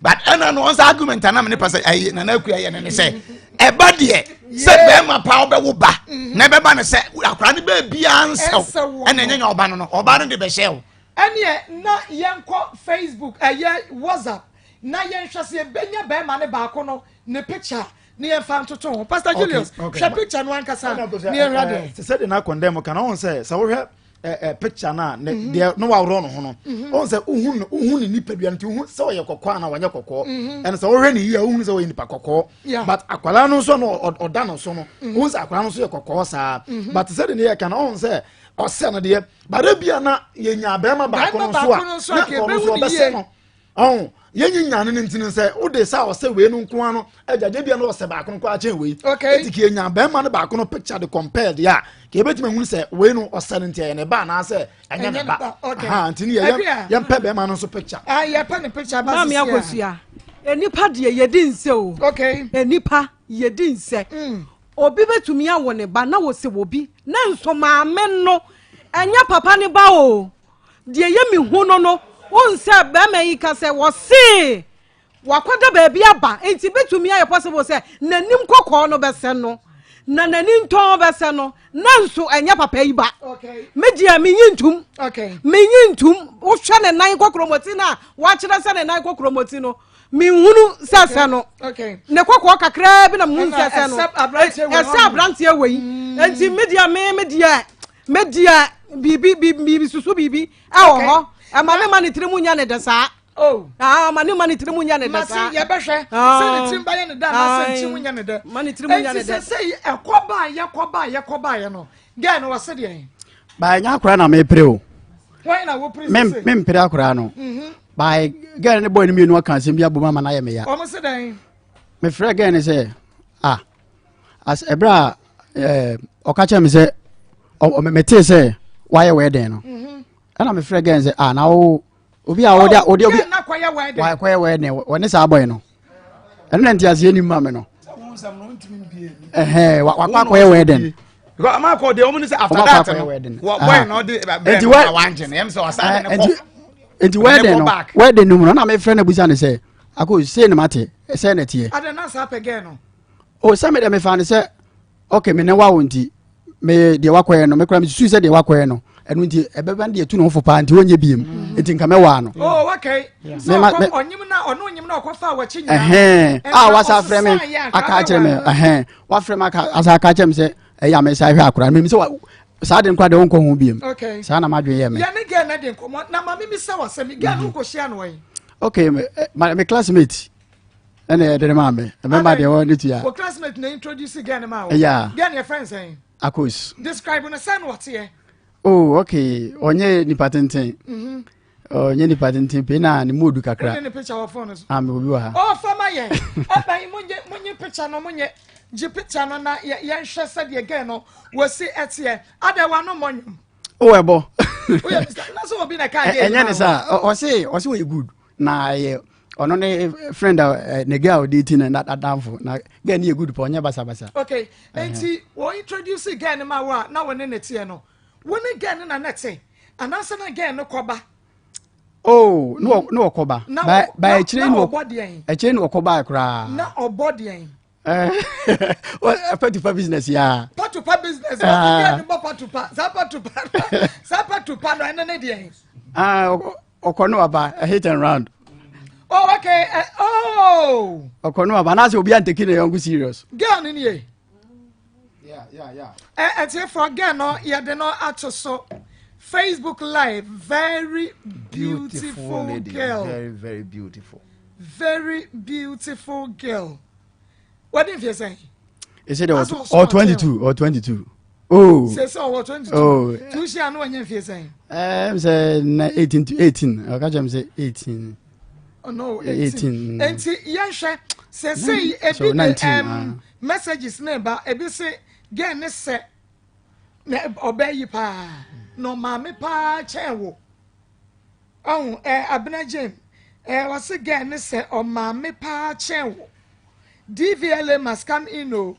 S6: but ana no on argument na me ne pasa na na akua ye ne say eba de say be ma pa obe wo ba na be ba ne say akura ne ba bia nsew ene nyanya oba no oba no de be hye wo
S5: ene na yenko Facebook WhatsApp na yen hwase benya be ma ne ba ko no ne picture ne yen fa ntoto Pastor Julius hwe picture no ankasa ne yen rade
S6: se de na condemn kana on say wo hwe picture na de no wa ro no ho no on say uhun ni nipa bia nti uhun say oye kokko na wanye kokko and say ohwe ni yi uhun say oye nipa kokko but akwala no so no oda no so no uhun say akwala no so ye kokko sa but say de ye kan on say o se no de bare bia na ye nya ba ma ba ko no so a ke be hu ni oh yenyi nyane ne ntini se wo de sa o se we no nko ano agade bia no o se ba ko nko a chen we etiki enya ba ma no ba ko no picture de compared ya ke betima hu se we no o se ntia ne ba na se enya ne ba ha ntini ye mpe ba ma no so picture
S7: ye pa ne picture ba ma me akosua enipa de ye di nse o enipa ye di nse obi betumi awo ne ba na wo se obi na nso ma me no enya papa ne ba o de ye mi hu no onse be ma yi ka se wo se wakwada ba bia ba enti betumi aye possible se nanim kokko no be se no na nanim ton be se no na nso enya papa yi ba media me yintum me yintum wo hwe ne nan kokromoti na wa kire se ne nan kokromoti no me hunu se no ne kokko kakra bi na mu se no ese abrantie wei enti media bibi susu bibi awo ho amane mani trimu nya ne desa mani trimu nya ne desa
S5: masi ye behwe se ne trimba ye ne da na se trimu nya ne da
S7: mani trimu nya ne da
S5: se ekoba ye no ga no wase de
S9: ba nya akora na me pre o
S5: why na wo pre
S9: me mpre akora no ba ga ne boy ne me no kan se bia boma na ye me ya
S5: o mo se den
S9: me frɛ ga ne se as ebra okacha me se o me te se why we den no ana me frɛ ga ne se na wo obi a obi
S5: na kwaya we den
S9: why kwaya we den woni sa boy no ɛno nti ase ni ma me no wakwa kwaya we den
S6: because am ko de omu say after that no boy no de enti we wanje no em say osane ne ko
S9: enti we den no na me frɛ na busa ne se ako se ne mate se ne tie
S5: ada na sa pege no
S9: o se me de me fa ne se okay me ne wa wonti me de wakoye no me kra me su se de wakoye no enu nti ebeba de etu no fo pa nti wonye biem enti nka me wa no
S5: okay so onyim na ono onyim na okofa wa chinya
S9: wasa frɛ me aka kire me wa frɛ me aka asa aka kire me se ya me sa hwe akora me se sa de nkwa de wonko hu biem sa na madwe ye me
S5: ya ne ga na de nkomo na ma me sa wa se me ga no ko hia no wen
S9: okay me classmate ene de ma me de won de tia
S5: o classmate na introduce ga ne ma
S9: wo ga
S5: ne friends en
S9: akos
S5: describe na san what here
S9: okay onye ni patenten onye ni patenten pe na ni modu kakra
S5: ni picture wa phone so
S9: me obi wa ha
S5: fama ye abai munye picture no munye ji picture no na ye hwe se de ga no wasi etie adawa no monyum
S9: ebo
S5: na so obi na ka dey
S9: enye ni sa o say we good na ye ono ne friend ne girl dating na adamfo na girl ni good po onye basa
S5: okay enti wo introduce girl ni ma wa na woni ne tie no woni girl na nete anasa na girl no koba
S9: no koba ba echire no koba akra
S5: na obodi en
S9: patupa business ya
S5: patupa business girl ni bo patupa za patupa no ene ne die
S9: okono aba a hit and round
S5: okay
S9: okono aba na se obi anteki na yongu serious
S5: girl ni ye
S9: yeah
S5: it's for girl no ye de no ato so Facebook live very beautiful
S6: lady,
S5: girl
S6: very beautiful
S5: girl. What did you say?
S9: He said it was 22 oh
S5: say so 22 tu shi anu anya fie say
S9: say 18 to 18 I catch him say 18
S5: oh no
S9: 18
S5: enti ye hwe say ebi messages neighbor ebi say get ne se na obayi pa no mama pa chewo abena jane was get ne se o mama pa chewo DVLA must come in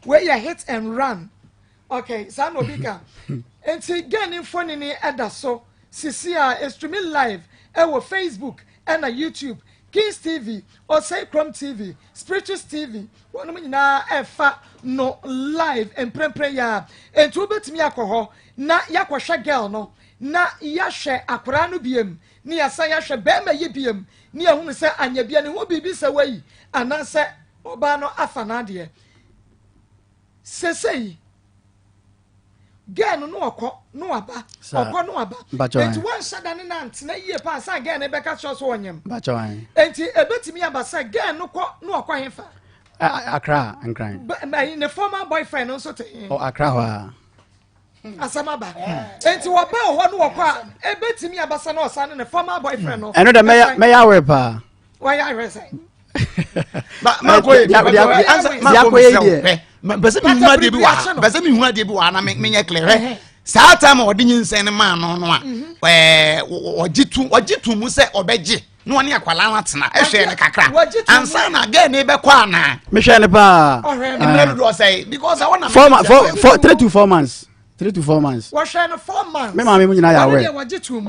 S5: where you hit and run. Okay, San Obika. And see, getting phone in the so Cecilia is streaming live our Facebook and a YouTube, Kings TV, or say Chrome TV, Spirituals TV. One minute na efa no live and pray ya. And to bet me alcohol, na yakwa girl no, na yashe akuranu biem, ni asa yashe bema yibiem, ni a hunu se anyabia ni wobibi se way, and answer. Oba no afanadie sesei girl no okọ no aba okọ no aba enti wan shada ne nant na yie pa sa girl ne beka cho so onyem
S9: ba chwan
S5: enti ebetimi aba sa girl no kọ no okọ hefa
S9: Accra and crime
S5: in the former boyfriend also to him
S9: Accra wa
S5: asamaba enti wo ba ho no okọ a ebetimi aba sa na osa ne former boyfriend no
S9: eno da me ya we pa
S5: why I resign
S2: bese mi hu ade bi wa bese mi hu ade bi wa na me nya clear saa time odi nyinsen ne ma no no a ojitu mu se obeje no oni akwala na tena ehwe ne kakra ansa na ga ne be kwa na
S9: me hwe ne pa
S2: me do say because I want
S9: for 3 to 4 months 3 to 4 months
S5: wa hwe no 4 months
S9: me ma me nyina ya we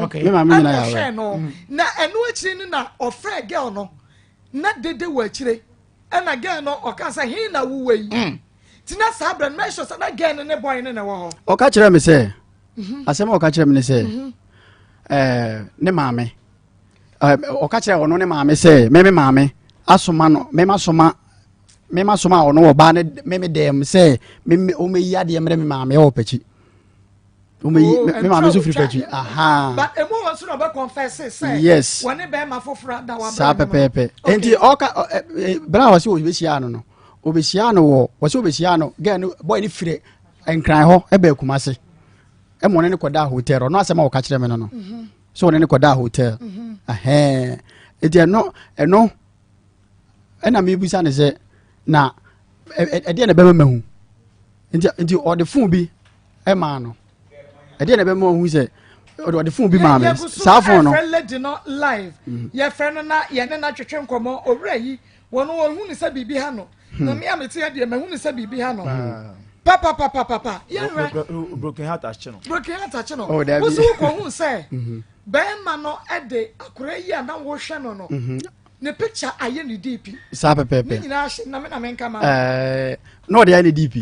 S5: okay
S9: me ma me nyina ya we
S5: na enu achi ni na ofre girl no na dede wa chire na girl no okasa hin na wuwe yi tina sabran me sho na girl ne boy ne wo ho
S9: oka kire me se asema oka kire me ne se ne maame oka kire ono ne maame se me maame asoma no me masoma ono wo ba ne me dem se me o me ya de me maame o pachi o me maame so free pachi aha
S5: but emo won so no be confess say
S9: yes
S5: woni be ma fofora da wa
S9: sa pepepe enti oka bra wasi o be sia no obehia no wo wasi obehia no ga no boy ni fire enkran ho e ba kumase e mo ne koda hotel no asema wo ka kire me no so ne koda hotel eti eno ena me busa ne se na e de na be mahu enti o de fun bi e ma no e de na be mahu se o de fun bi ma me sa fun no
S5: live ye friend na ye ne na twetwe nkomo owura yi wono hu ni se bibi ha no na me amete ya de me hu ni se bibi ha no papa ya
S6: broken heart achino
S5: oh that be ko hu se be ma no e de akura yi na wo hwe no no ne picture aye ni DP
S9: sa pepepe
S5: ni na na me nka ma
S9: no de ni DP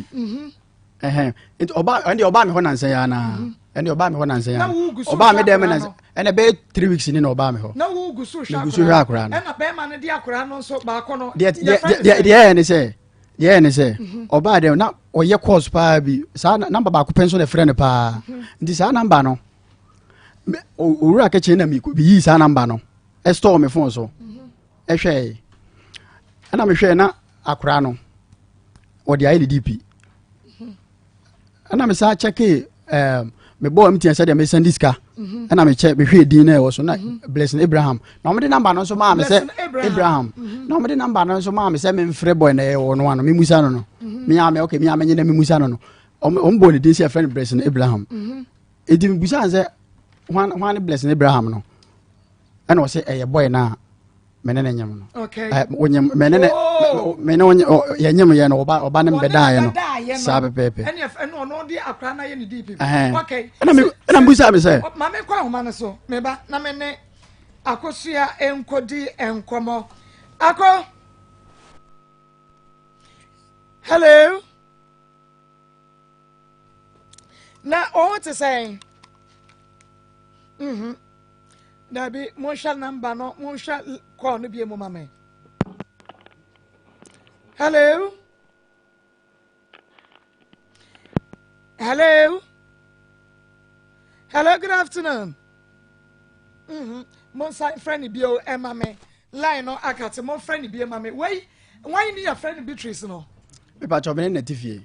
S9: it oba me ho nanse ya na ene oba me ho nanse ya oba me dem nanse ene be 3 weeks ni na oba me ho
S5: na wo gusu
S9: akura na
S5: ena be ma ne di akura no so ba ko no
S9: de ene se oba de na oye course pa bi sa number ba ko pension e friend pa ndi sa number no owura ka che na mi ko bi yi sa number no e store me phone so e hwe ana me hwe na akura no odi ayi DP ana me sa check me boy mti say dem send this car ana me check me hwe din na e wo so na blessing Abraham na me de number no so ma me say Abraham na me de number no so ma me say me mfre boy na e wo no ano me musa no me ya me okay me ya me nyina me musa no ombo ne dey say friend blessing Abraham edi me busa say one blessing Abraham no ana wo say e boy na menene nyam no
S5: okay
S9: wonyam menene ye nyam ye no oba ne beda ye no sa pepe
S5: ene no di akra na ye ni DP okay
S9: ana mbusa me say
S5: ma me kwa homa no so me ba na me ne akosua enkodi enkomo ako hello na what to say Dabi monsha number no monsha call no be mo mama. Hello. Hello, good afternoon. Monsa friend bi o e mama. Line no akate mon friend bi e mama. Why ni your friend Beatrice no?
S9: Me ba chobe na tifie.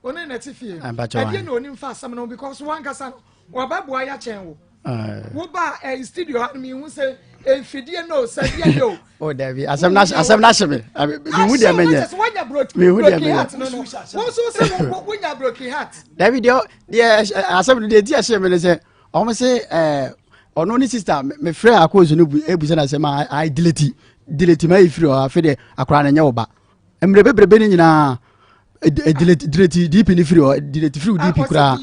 S5: Oni na tifie.
S9: E
S5: bi na oni mfa asam no because one kasa no wa babu aya chen wo. Wo ba studio ha mi hu say efidie no sabia yo.
S9: Oh David, asem na shebe. Mi hu dia menye. Mi hu dia menye.
S5: Wo so say wo nya broken heart.
S9: David dia asem de dia shebe ne say o mo say ono ni sister me frɛ akozu no ebusa na say ma I delete ma ifiri o afede akora na nya wo ba. Emre bebrebe ni nyina delete deep in free delete free deep kura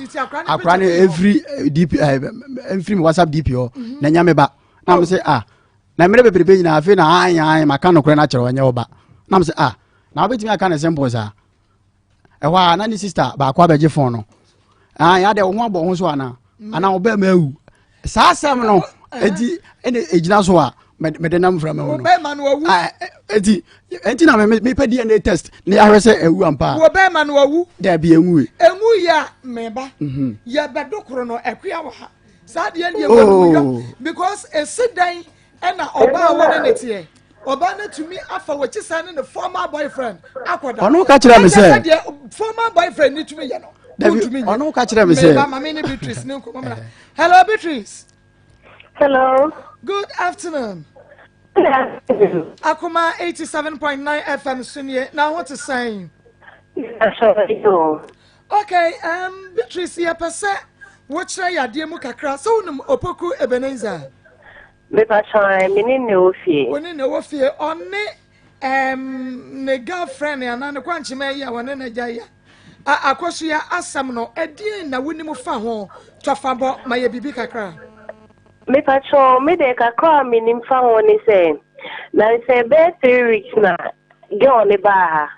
S9: akra na every deep every WhatsApp deep yo na nya me ba na me say na mere bebrebe nyina afi na anya maka no kura na kyerɛ anya wo ba na me say na obetimi aka na simple sa e wa na ni sister ba kwa beje phone no ya de wo ho abɔ ho so ana oba ma wu sa asɛm no edi ene ejina so a mede nam fra ma
S5: wo be ma no awu
S9: enti na me pɛ DNA test ne ahwɛ sɛ ewu ampa
S5: wo be ma no awu
S9: da bi enwu
S5: ya meba ya bedokoro no ekua wa ha sa de ne ewu because esidan na oba wo ne tie oba na tumi afa wo chisa ne former boyfriend akoda
S9: ono ka kira me say
S5: former boyfriend ni tumi ye no
S9: ono ka kira me say
S5: mama me ne Beatrice ne ko mama hello Beatrice.
S10: Hello.
S5: Good afternoon. Akoma 87.9 FM Sunye. Now what is saying? Okay, Beatrice, ya pese watch ya diemu kakra. So unum opoku Ebenezer.
S10: Me pa chai mini ne ofie.
S5: Woni ne ofie oni ne girlfriend ya na ne kwanchi me ya woni ne jaya. Akoso ya asam no edin na woni mu fa ho twafabo maye bibi kakra.
S10: Me pa cho me de kakra mini mfa ho ni say. Na say be 3 weeks na ge oni ba.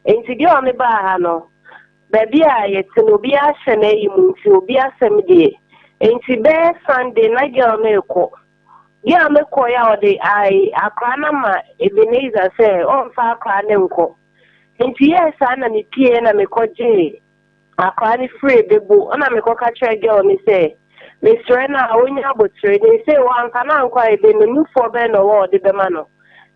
S10: Enti ge oni ba no. Baby a yeti no bi a hye na yimu nti obi asem de. Enti be Sunday na ge oni ko. Ge ami ko ya odi ai akra na ma Ebenezer say on fa akra ne nko. Enti yes ana ni pie na me ko je. Akra ni free bebo ona me ko ka kire ge oni say Mr. Na onya botre they say wan kana nkwa ebe no nufo be no wo de be ma no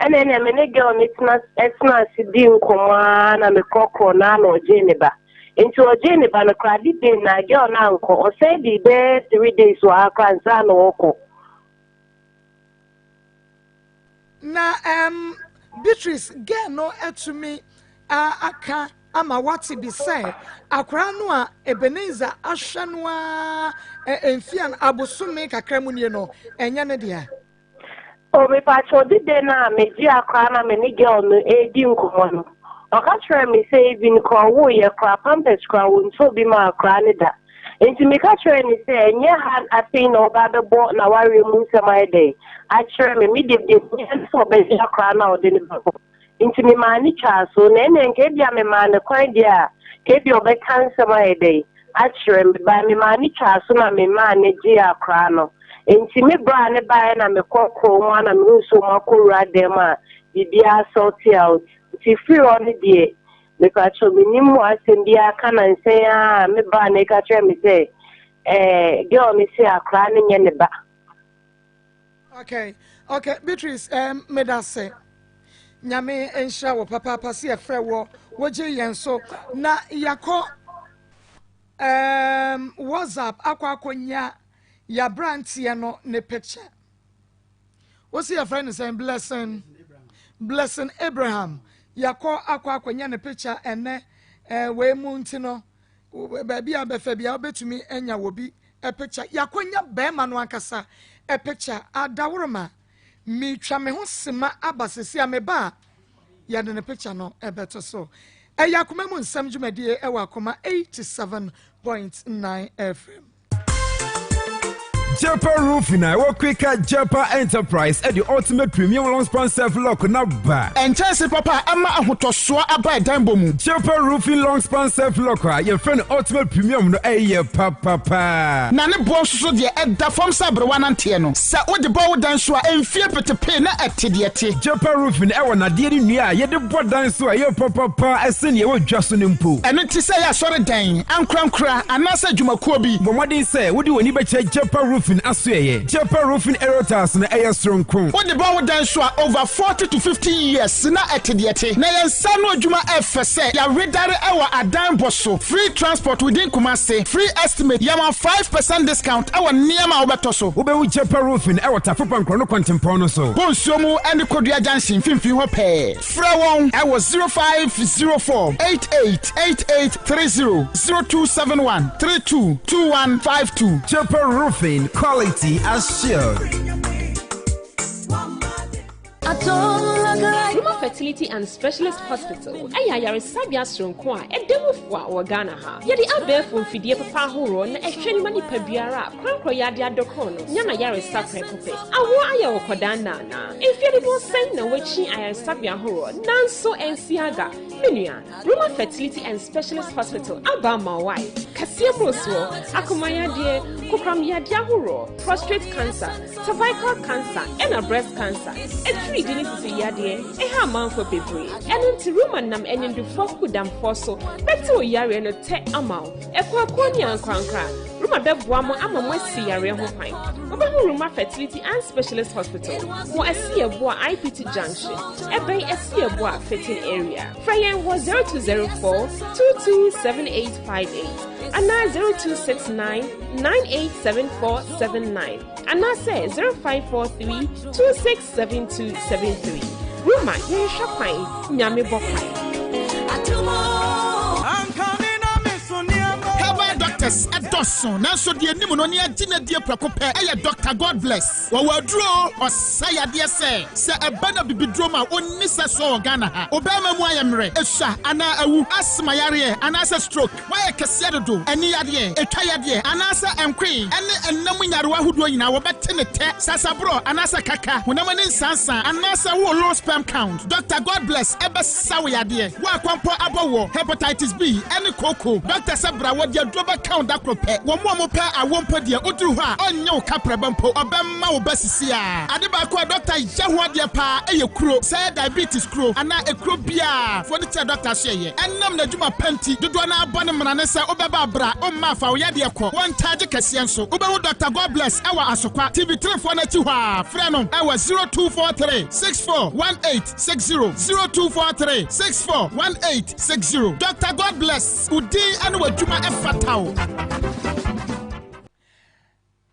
S10: ene ne me ne girl ni etna si di nkoma na me kokko na no je ne ba enti oje ne ba no kradi de na girl na nko o say di be 3 days wa kansa no woko
S5: na Beatrice girl no etumi aka ama wati bi say akra no a Ebenezer ahwe no a enfian abosome kakra mu nie no enya ne dia
S10: o me pa cho di de na me ji akra na me ni girl no edi nkomo no o ka try me say bin ko wo ye kra pampers kra wo nso bi ma akra ne da enti me ka try ni say enya han atin no ba be bo na ware mu nsema ide a try me de so be akra na o de ni ba Inti mi mani chaso nene nke bia mi mani kwan dia ke bia obe kansa ma ede achire mi ba mi mani chaso na mi mani ji akra no inti mi bra ne ba na mi kokro mu na mi nso makora dem a bibia sort out ti free on die me ka cho mi nimu asem bia kana nsen a mi ba ne ka tre mi say girl mi say akra ne nye ne ba.
S5: Okay Beatrice me da say Nyame ensha wo papa se efre wo je yen so na yakọ WhatsApp akwakonya ya brantie no ne picture wo see your friend is blessing Abraham yakọ akwakonya ne picture ene we mu ntino ba bia befa bia obetumi enya wo bi e picture yakonya be ma no ankasa e picture adawroma mi twa me ho sima abasesi ameba ya de ne picture no ebeto so yakoma mu nsam dwumadie e wa Akoma 87.9 FM
S11: Japa Roofing, I work quicker Japa Enterprise at the ultimate premium long span self lock na ba.
S2: And chance papa ama ahotoswa aba dambo mu.
S11: Japa Roofing long span self locker, your friend ultimate premium no papa.
S2: Na ne bo so de edda fom sabrewa nante no. Sa wo de bo dan so a emfie petepe na etediete.
S11: Japa Roofing e wona de nua ye de bo dan so a papa esen ye wo dwa so ne mpo.
S2: Eno ti say ya sori dan ankrankra anasa dwumakuo bi.
S11: Bomodin say wo de woni be che Japa Roofing asweye Japa Roofing aerotas na air strong kun
S2: what the bow dan so over 40 to 50 years na etediete na yensa no adwuma efese ya redare ewa adan boso free transport within Kumasi free estimate yama 5% discount ewa niama obeto so
S11: obewu Japa Roofing ewa tafopa nkro no kwantempo no so
S2: bonso mu ene kodua junction fimfin ho pe fra won ewa 0504 888830 0271 322152
S11: Japa Roofing quality assured.
S8: I don't
S12: Roma Fertility and Specialist Hospital. Aya yaresabia stronko a edemufo a Ghana ha. Yedi abefo mfidie papa horo na ehwani mani pabiara krankro yade adoko no. Nyama yaresapre kope. Awo aya wokodana na. Efiade bo sen na wachi ayaresabia horo. Nanso ensiaga. Menua. Roma Fertility and Specialist Hospital. Aba ma wai. Kasia broswo. Akoma yade kokram yade horo. Prostate cancer, cervical cancer, and breast cancer. Etri dini sisi yade. Eha manfo bebre. Enti Roma nam enyendu fosku dam foso. Beti o yare no te amount. Ekwa kwani ankwankra. Roma beboa mo ama mo asi yare ho kwan. Obahu Roma Fertility and Specialist Hospital. Mo asi ebo IPT Junction. Ebe asi ebo fitting area. Frayen was 0204 227858 and 0269 987479 and I say 0543 267273. Ruma, you shop fine, Nyame Bokai.
S2: Doctors at Dawson, now so dear Nimonia Gina dear Procope, Dr. God bless. Or draw or say, dear say a banner be drama or Nissa so Ghana. Obama Moyamre, Esha, Anna Awu, Asma Yaria, and answer stroke. Why a Cassiado do, any idea, a tired year, and answer and queen, and Namunya who do in our batin Sasabro, and answer Kaka, when I'm in Sansa, and answer who low spam count. Dr. God bless, Eba Sawi idea. Wakwampo Abawo, hepatitis B, and Coco, Dr. Sabra, what your global count that crope. One more pair, I won't put your Utuha on your Caprabampo, Obama Bessia. Adibako Dr. Jahua dear pa, a crew, say diabetes crew, and now a crew beer for the Dr. Shea, and Nam the Juma Penty, the Dwana Bonamanesa, Obabra, Omafa, Yadiako, one Tajik Casianso, Uba Dr. God bless our Asokwa, TV3 for Natuha, Frenom, our 0243 641860, 0243 641860. Dr. God bless, Udi and Wajuma Fatao.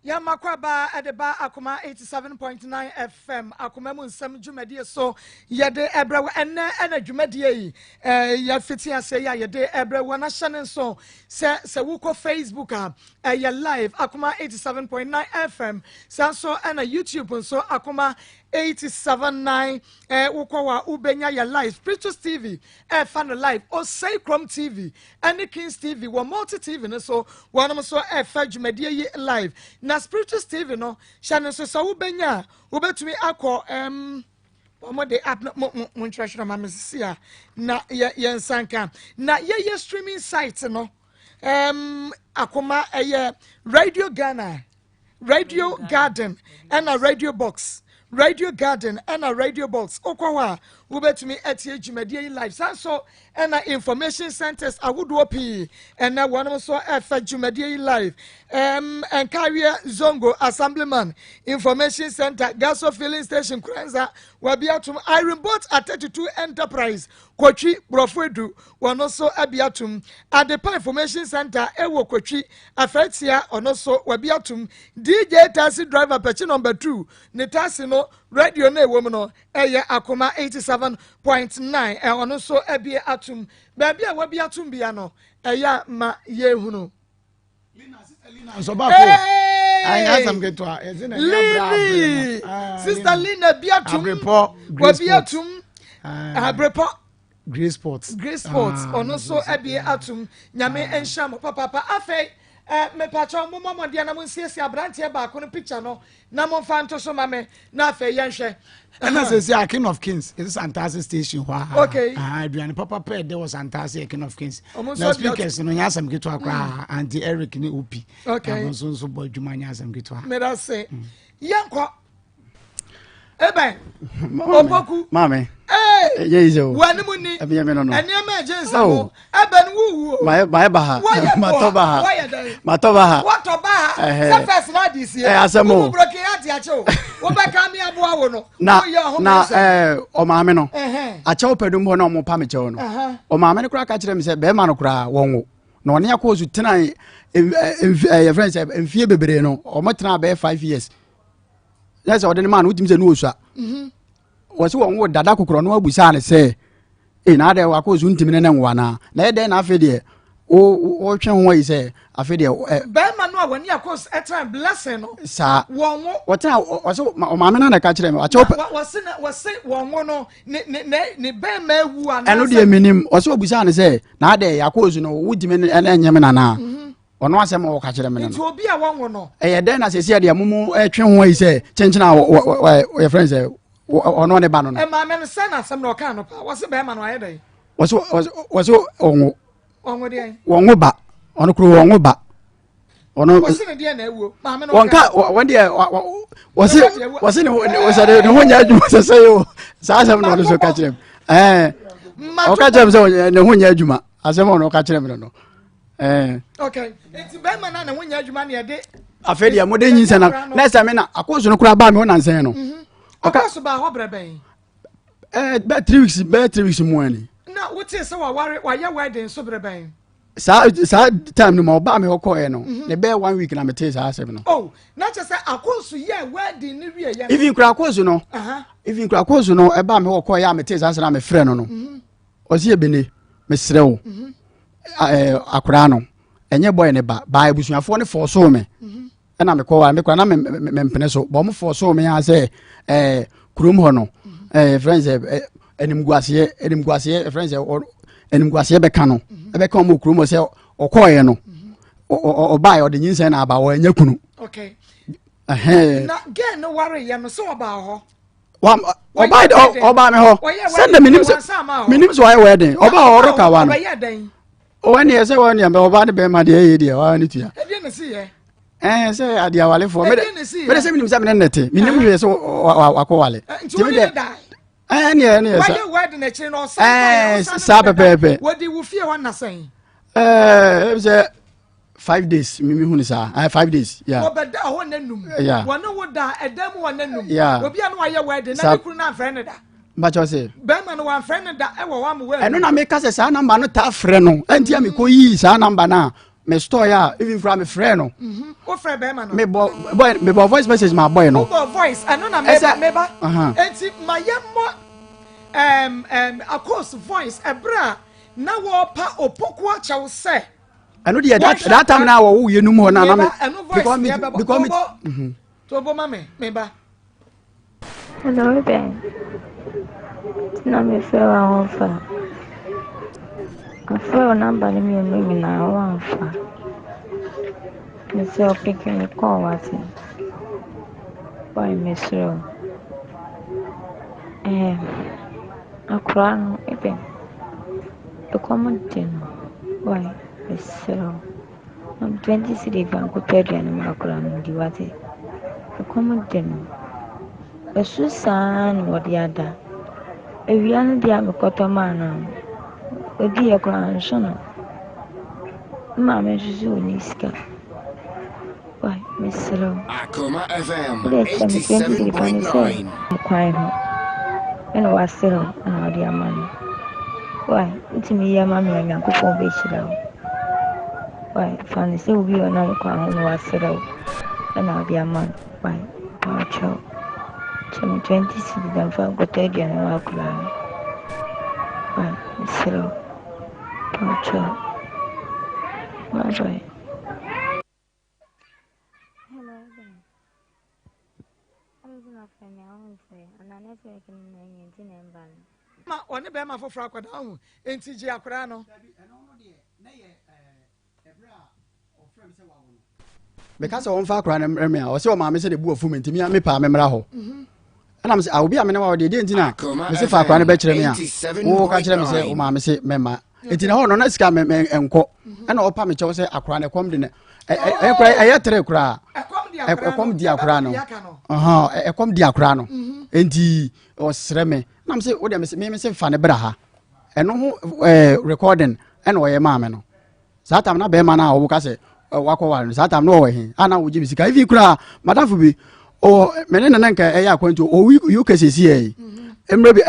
S5: Yamakwaba at the bar Akoma 87.9 FM. Akoma Munsam Jumedia so Yade Ebra and a Jumedia Yafitia say Yade Ebra Wana Shannon so Sawuko Facebook ya live Akoma 87.9 FM Sanso and a YouTube so Akoma 87.9 Ukowa Ubenya ya live Spiritus TV fan live or say Chrome TV and Kings TV one multi TV so one so Jumedia live na Spiritus TV no Shannon so Ubenya ubetumi akọ omode app mo treasure ma mesia na ye sanka na ye streaming site no Akoma Radio Ghana, Radio Garden and a Radio Box. Radio Garden and a Radio Box. Okwawa, ubetumi etie Jumedia live. So and information centers I would whoopee and now one also Jumedia live. And Carrier Zongo Assemblyman Information Center Gaso Filling Station Kranza Wabiatum Iron Boat at 32 Enterprise Kochi Brofwedu one also Abiatum at the Information Center Ewo Kochi Afetia on also Wabiatum DJ Taxi Driver Pechi number 2 Netasino Radio Ne Woman Akoma 87.9 and also Abia Atum Baby Wabiatum Biano ma Yehuno Sister Lina Biatum Abrepo
S9: Grace Sports
S5: on also Abia Atum Nyame Ensham Papa Afe me pacho mo mama dia na mo siesie abrantie ba ko no picture no na mo fa nto so mame na afa yenhwe
S9: and as say King of Kings it is fantastic station
S5: okay
S9: Adrian Papa Pe there was fantastic King of Kings the speakers no nyasam gitu akwa anti Eric ni Opi
S5: okay
S9: so boy djuma nyasam gitu
S5: me da say yanko ebe opoku
S9: mame
S5: yezo wani muni enema agency mo ebe nwu
S9: my baha matoba
S5: watoba se first na this year
S9: asemo
S5: broke ati acho wo be ka mi abo awo no
S9: na o maame no acha opedum ho na o mo pa me chewo no o maame no kura ka kire me se be ma no kura wonwo na one yakozu tena your friends enfie bebere no o mo tena be 5 years yes o de man wutim se no osua wasi won dada kokoro no abusa ne se na de wakozu ntimi ne nwa na e de na afi de o twen ho yi se afi de
S5: be ma no when ya course at time blessing no
S9: sa
S5: won
S9: what also ma me na ka kire me
S5: was say won no ne be ma wu ana
S9: eno de minim also obusa ne say na ade ya course no wudi me na enyem na na ono asem wo ka kire me no
S5: nti obi a won no
S9: den na sesi ade mumu twe ho yi say chenchena your friends ono ne ba no
S5: ma me no say na asem no ka no pa was be ma no ayedai
S9: was onwo
S5: de
S9: wonwo ba ono kru wonwo ba ono
S5: was ne de na ewo ma me no
S9: wonka won de was ne ho nya adwuma sese yo sa asem no so ka kire o ka kire me ne ho nya adwuma asem no ka kire me no
S5: okay enti be ma na ho nya adwuma ne de
S9: afedia mo de nyinsa na next time na akoso no kura ba me wona nsen no
S5: akoso ba ho breben
S9: be 3 weeks mo ani
S5: na wote se wa ya wedding so breben
S9: sa time no ma ba me hokoe no ne be 1 week na me te sa asem no
S5: oh na che se akoso ye wedding ni wie ye
S9: even kura akoso no even kura akoso no e ba me hokoe ya me te sa asem na me frɛ no no o si ebene me srɛ wo akura no enye boy ne ba ebusuafo ne force me na me ko wa me kura na me mpene so bo mo force me ya say kurom ho no friends enimguase friends enimguase be ka no e be ka mo kurom say okoye no o buy o de nyinse na aba wo anya kunu
S5: okay na get no worry ya no so oba ho
S9: o buy me ho send them minim so I wedding oba ho ro ka wa no o ene say won ya be oba de be ma de ye de wa ni tua
S5: e de ne si ye
S9: say adia wale for me de say minim say me nete minim hwe so akowale
S5: ti me de
S9: ne
S5: why you wedding na chi no
S9: sa pepe
S5: wodi wo fie wa na sen
S9: say 5 days mimi hu ni sa 5 days yeah
S5: obeda ho nanum wona wo da edam wo nanum obi anu aye wedding na kuru na friend da
S9: ba cho say
S5: be man one friend da e wo wa mo
S9: eno na me ka say sa number no ta frɛ no antia me ko yi sa number na me store ya even from me frɛ no
S5: o frɛ be man no
S9: me bo voice message my boy no
S5: o voice eno na me ba enti mayemo of course voice ebra na wo pa opoku a chawo se
S9: eno de that time na wo ye num ho na me because me
S5: to bo mame me ba
S13: hello ben na me fẹ́ wa wọ́n fa afẹ́ nọ́mbà ni mi ò ní ìmìnà wọ́n fa mi sẹ́ ọ pínkì mi kọ́ wá sí wọ́n mi sọ̀rọ̀ akura no ebe ẹ̀kọ́ mọ̀ dẹ̀ no wọ́n mi sọ̀rọ̀ 20 cedi fan kó pẹ́ dẹ̀ ni mo akura no di wá sí ẹ̀kọ́ mọ̀ dẹ̀ no ẹ̀sùn sáà ni wọ́n di ada. Ewia no dia mekoto mana odi e kwa nshono ma me susu oniska wai meselo
S14: Akoma FM
S13: 87.9 kwai ho eno waselo na odi amani wai ntimi ya ma me nyankofo be shira wai fani se obi ona kwa ho no waselo na odi amani wai pacho 20 cedi dan fa gote dia na wakula sero pacho bye hello ben I'm gonna find out say ana network ni na yin tin emban
S5: ma one be ma foforo akwada hu enti ji akwara no
S9: eno no de na ye ebra o frame say wa wo because on fa akwara na me a o say o ma me say de bu afu me ntimi me pa me mra ho ana me say a obi a me na wa de ntina me say fa akwara na be kire me a wo ka kire me say o ma me say me ma enti na ho no na sika me enko ana o pa me chew say akwara na kom de na e tere kura ekom di akwara no ekom di akwara no enti o sere me na me say wo de me say fa ne bra ha eno ho recording ena o ye ma me no sa tam na be ma na o ka say wakọwa sa tam no wo he ana wo jibi sika ifi kura madafu bi o menene na nka eya akwanto o UKCC emre bi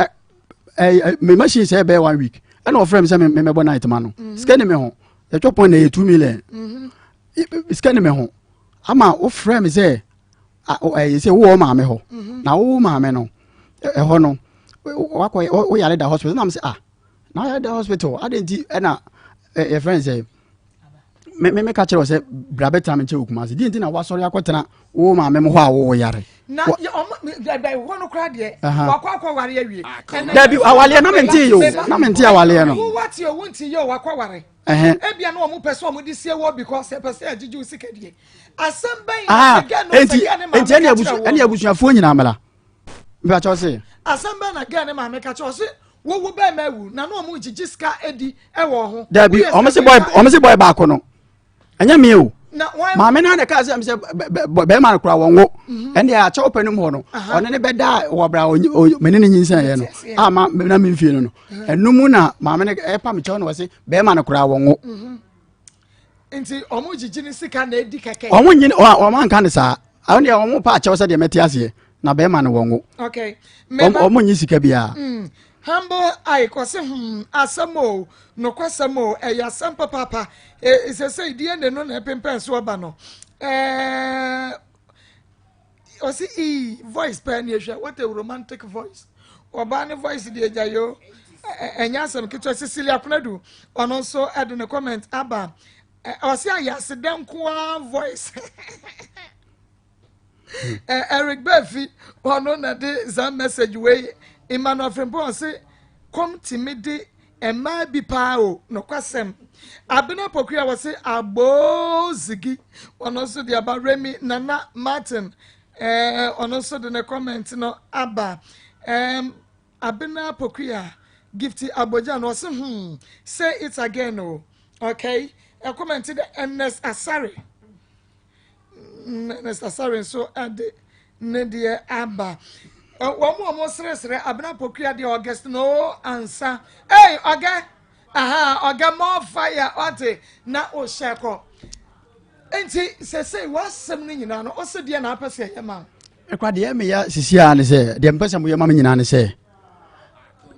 S9: me machine say be 1 week ana o frame say me mebo night ma no scan me ho e chop point na 2 million scan me ho ama o frame say say wo ma me ho na wo ma me no e ho no wakọ o yare da hospital na me say na yare da hospital adenti na e friend say me ka kyerɛ sɛ bra bɛtena me nkyɛ okuma se di nti na wasɔre akɔtena wo ma me hɔ a wo yare
S5: na wo no kra de wakɔ ware awie
S9: da bi awale na mente yo na mente awale no
S5: wo wati o wonti yo wakɔ ware ebia na omu pese omu di sie wo because pese agiju sika die asem ban ga no sika ne ma
S9: enti abusuafo nyina amala me ba kyerɛ se
S5: asem ban na ga ne ma me ka kyerɛ se wo ba ma wu na no omu gigi sika edi ewo ho
S9: da bi omu se boy ba ko no anya me o ma me na de ka se am se be ma kura won wo ende a che openim ho no one ne beda wo bra me ne nyinsan ye no ama na me mfie no enum na ma me ne e pa me che no wo se be ma kura won wo
S5: nti omu gigi ni sika na edi keke
S9: omu nyin o ma nka ne sa ane omu pa che wo se de meti ase na be ma ne won wo
S5: okay
S9: omu nyi sika bia
S5: humble I kwase asamo no kwasamo yasam papa say die ne no na pempen so ba no o si voice pen ye what a romantic voice oba ne voice de jayo enya sam kito Cecilia Kunadu ono so add in a comment aba o si ayasedam kwa voice Eric Buffy ono na de za message way Emmanuel Frimpong say come to me de ema bi pa o no kwasem abena pokua was say abozigi ono so de aba Remy Nana Martin ono so de comment no aba abena pokua gifty aboja no say say it again o okay a comment the Ernest Asare so ade ne de aba One stress, Abna Pokria de August no answer. Hey, Oga, Oga more fire, Ate, na o shako. Enti, say, what's something you know, also dear Napa say, man.
S9: A quad the Emia, Sisia, and say, the person with your mammy and say.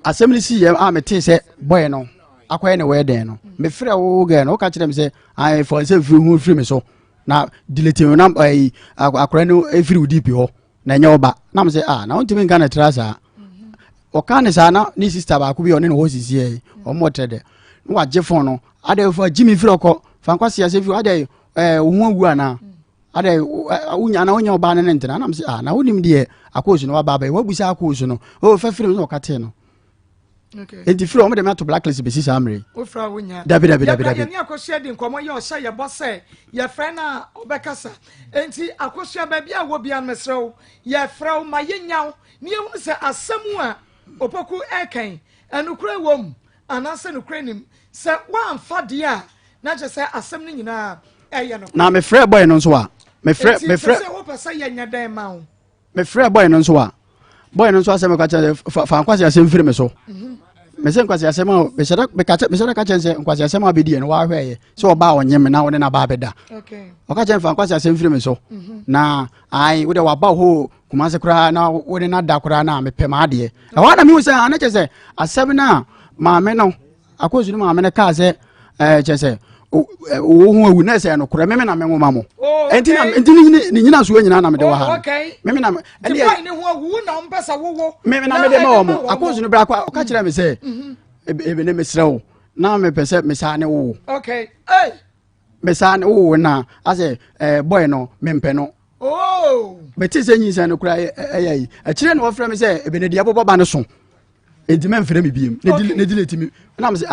S9: Assembly see I'm a tea say, bueno, Aqua anywhere then. Me free again, no catch them say, I for myself free me so. Now, deleting number a crano every deep na nyoba na me say na ontimi nka na trasa o ka ne sa na ni sister ba ku bi one no hosisi e o mo tede no wa je fon no ade fa jimi firoko fa nkwase ya se fi ade wo hu ana ade unya na onya oba ne ntina na me say na wonim de akosu no ba ba wa busa akosu no o fa firim no ka te no okay enti firi o mo de me to blacklist be sisa amre
S5: o fra wonya
S9: dabi
S5: ya ni akosu de nkomo ye o sha ye bosse ye fra na obekasa enti akosu ba bia wo bia mesrew ye fra ma ye nyaw ni ehunu se asemu a opoku ekan enukura wom anase nukura nim se wa amfa de a na je se asem ni nyina eye no
S9: na me frɛ boy no nso a me frɛ
S5: se wo pesa ye nya dan ma wo
S9: me frɛ boy no nso a boy no nso asem ka cha fa nkwase asem firi me so me se nkwase asem a me sera ka chen se nkwase asem a bedi no wa hweye se oba onyem na wo ne na ba beda
S5: okay
S9: o ka chen fa nkwase asem firi me so na ai wo de wa ba ho kuma se kura na wo ne na da kura na me pema ade e wa na mi wo se ana che se asem na ma me no akozu no ma me ne ka se che se wo hu awu na se no kura me na me nwoma mo enti ni nyina so nyina na me de wa ha me na
S5: enti ni hu awu na mpesa wo
S9: me na me de ma mo akozu no bra kwa o ka kira me se ebe ne me srew na me pese me sa ne wo
S5: okay eh
S9: me sa ne wo na ase boy no me mpe no beti se nyi se no kura eyi a kire no ofra me se ebe ne dia bobo ba ne so enti me mfere me biem ne dileti mi na me se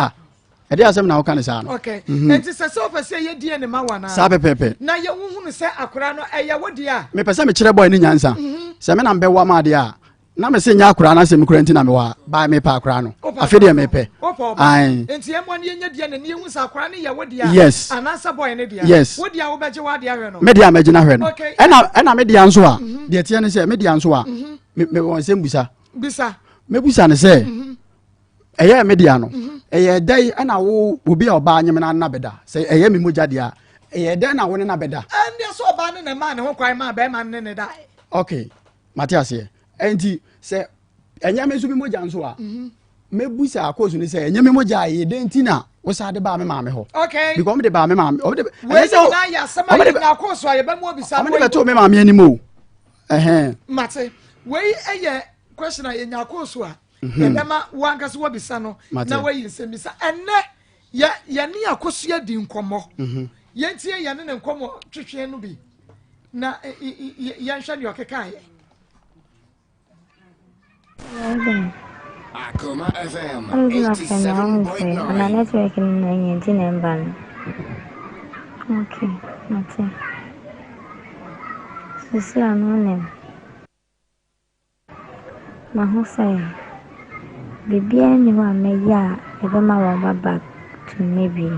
S9: ede asem na wo kan sa no
S5: okay enti se so pese ye die ne ma wana
S9: sa pepepe
S5: na ye huhunu se akura no eye wo dia
S9: me pese me kire boy ne nyansa se me na mbe wa ma de a na me se nya akura na se me kura enti na me wa ba me pa akura no afede me pe
S5: ai enti e mo ne nya die ne hu sa akura ne ye wo dia anasa boy ne dia wo dia wo beje wa dia hwe no
S9: me dia me gina hwe no ena me dia nso a de tie ne se me dia nso a me won se mbusa me busa ne se eye me dia no eye dai ana wo obi a oba anyem na na beda se eye me moja dia eye dai na wo ne na beda
S5: ande so oba ne ma ne ho kwan ma be ma ne da
S9: okay Matias here enti se enya me so bi moja nso a me busa akosu ne se enya me moja ye dai ntina wo sa de ba me ma me ho
S5: okay
S9: because me de ba me ma me o de
S5: we say na ya sama ni na akosu aye ba mo bi sa
S9: mo de beto me ma me animo
S5: mate we eye question aye nya akosu a edema wankase wo bisa no na wayi nsem bisa enne ya ni akosu adi nkomo yentie ya ne nkomo twetwe no bi na yanhwa ne okeka ye
S14: Akoma FM 87.9.
S13: Ana network na nyinti namba. Okay, mate. Sisi anone. Mahusai. Bibia ni wa meya ebe ma wa back to maybe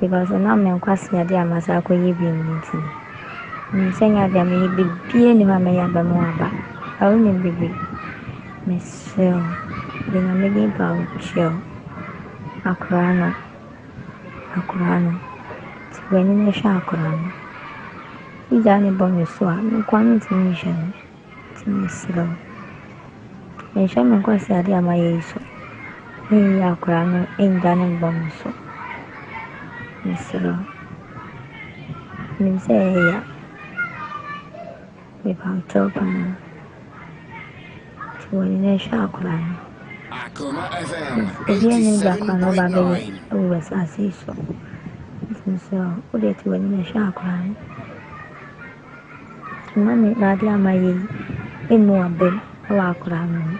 S13: because na me nkwasi ade amasa akoye bi nti. Nsenya de me bibia ni wa meya ba mo aba. Awu ni bibi. Michelle, dengan lagi bau chill. Akurano. Sebenarnya ni saya akurano. Ida ni bau suah, mungkin tinisian, tinisiro. Misal mungkin sehari ama Yesu. Ni akurano, ida ni bau suah. Nisiro. Misal ya. Bau coba. Sebenarnya saya akurano.
S14: Akoma FM
S13: Dia ni bakal
S14: 87.9.
S13: Uwas asiso. So, udah tu ni syakran. Mami nadi amai inu abel awakran.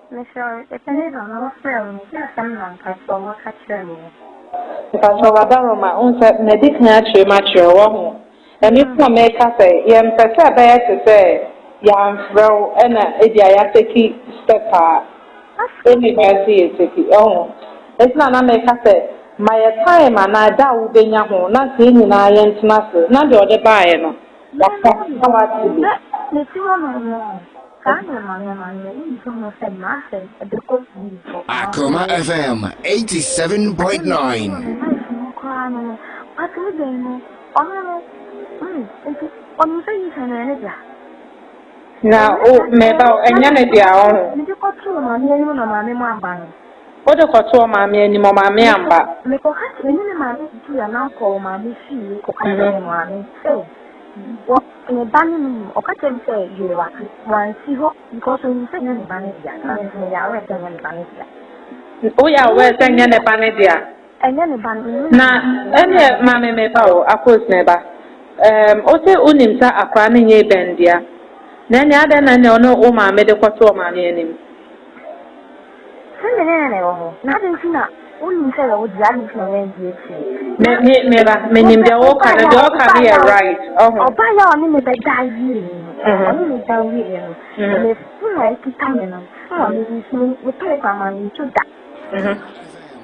S15: Michelle, depending on our film, someone can follow catching me.
S16: Because of Adaroma, medic natural mature. And if you make us say, Yam Pesa bear to say, Yam Fro and a Idiatiki stepper. Anybody take it. Oh, it's not a make us say, my time and I doubt the young, not seeing I ain't master, not the other buyer.
S14: Akoma FM 87.9.
S16: Now, oh, maybe any what the control mammy any more mammy and back.
S15: In a banning or catching say you are one see hope because when you say any manager,
S16: oh, yeah, we're saying any panadia.
S15: And then a banning.
S16: Now, any mammy may bow, of course, never. Also, Unimsa a cramming a bendia. Then the other no, oh, my medical to mammy and him.
S15: Nothing not. Only say I would like to
S16: never, meaning the walk and the dog can be right. Oh,
S15: by your name, the idea. Only tell you, and if you like to come in, we pay for money to that.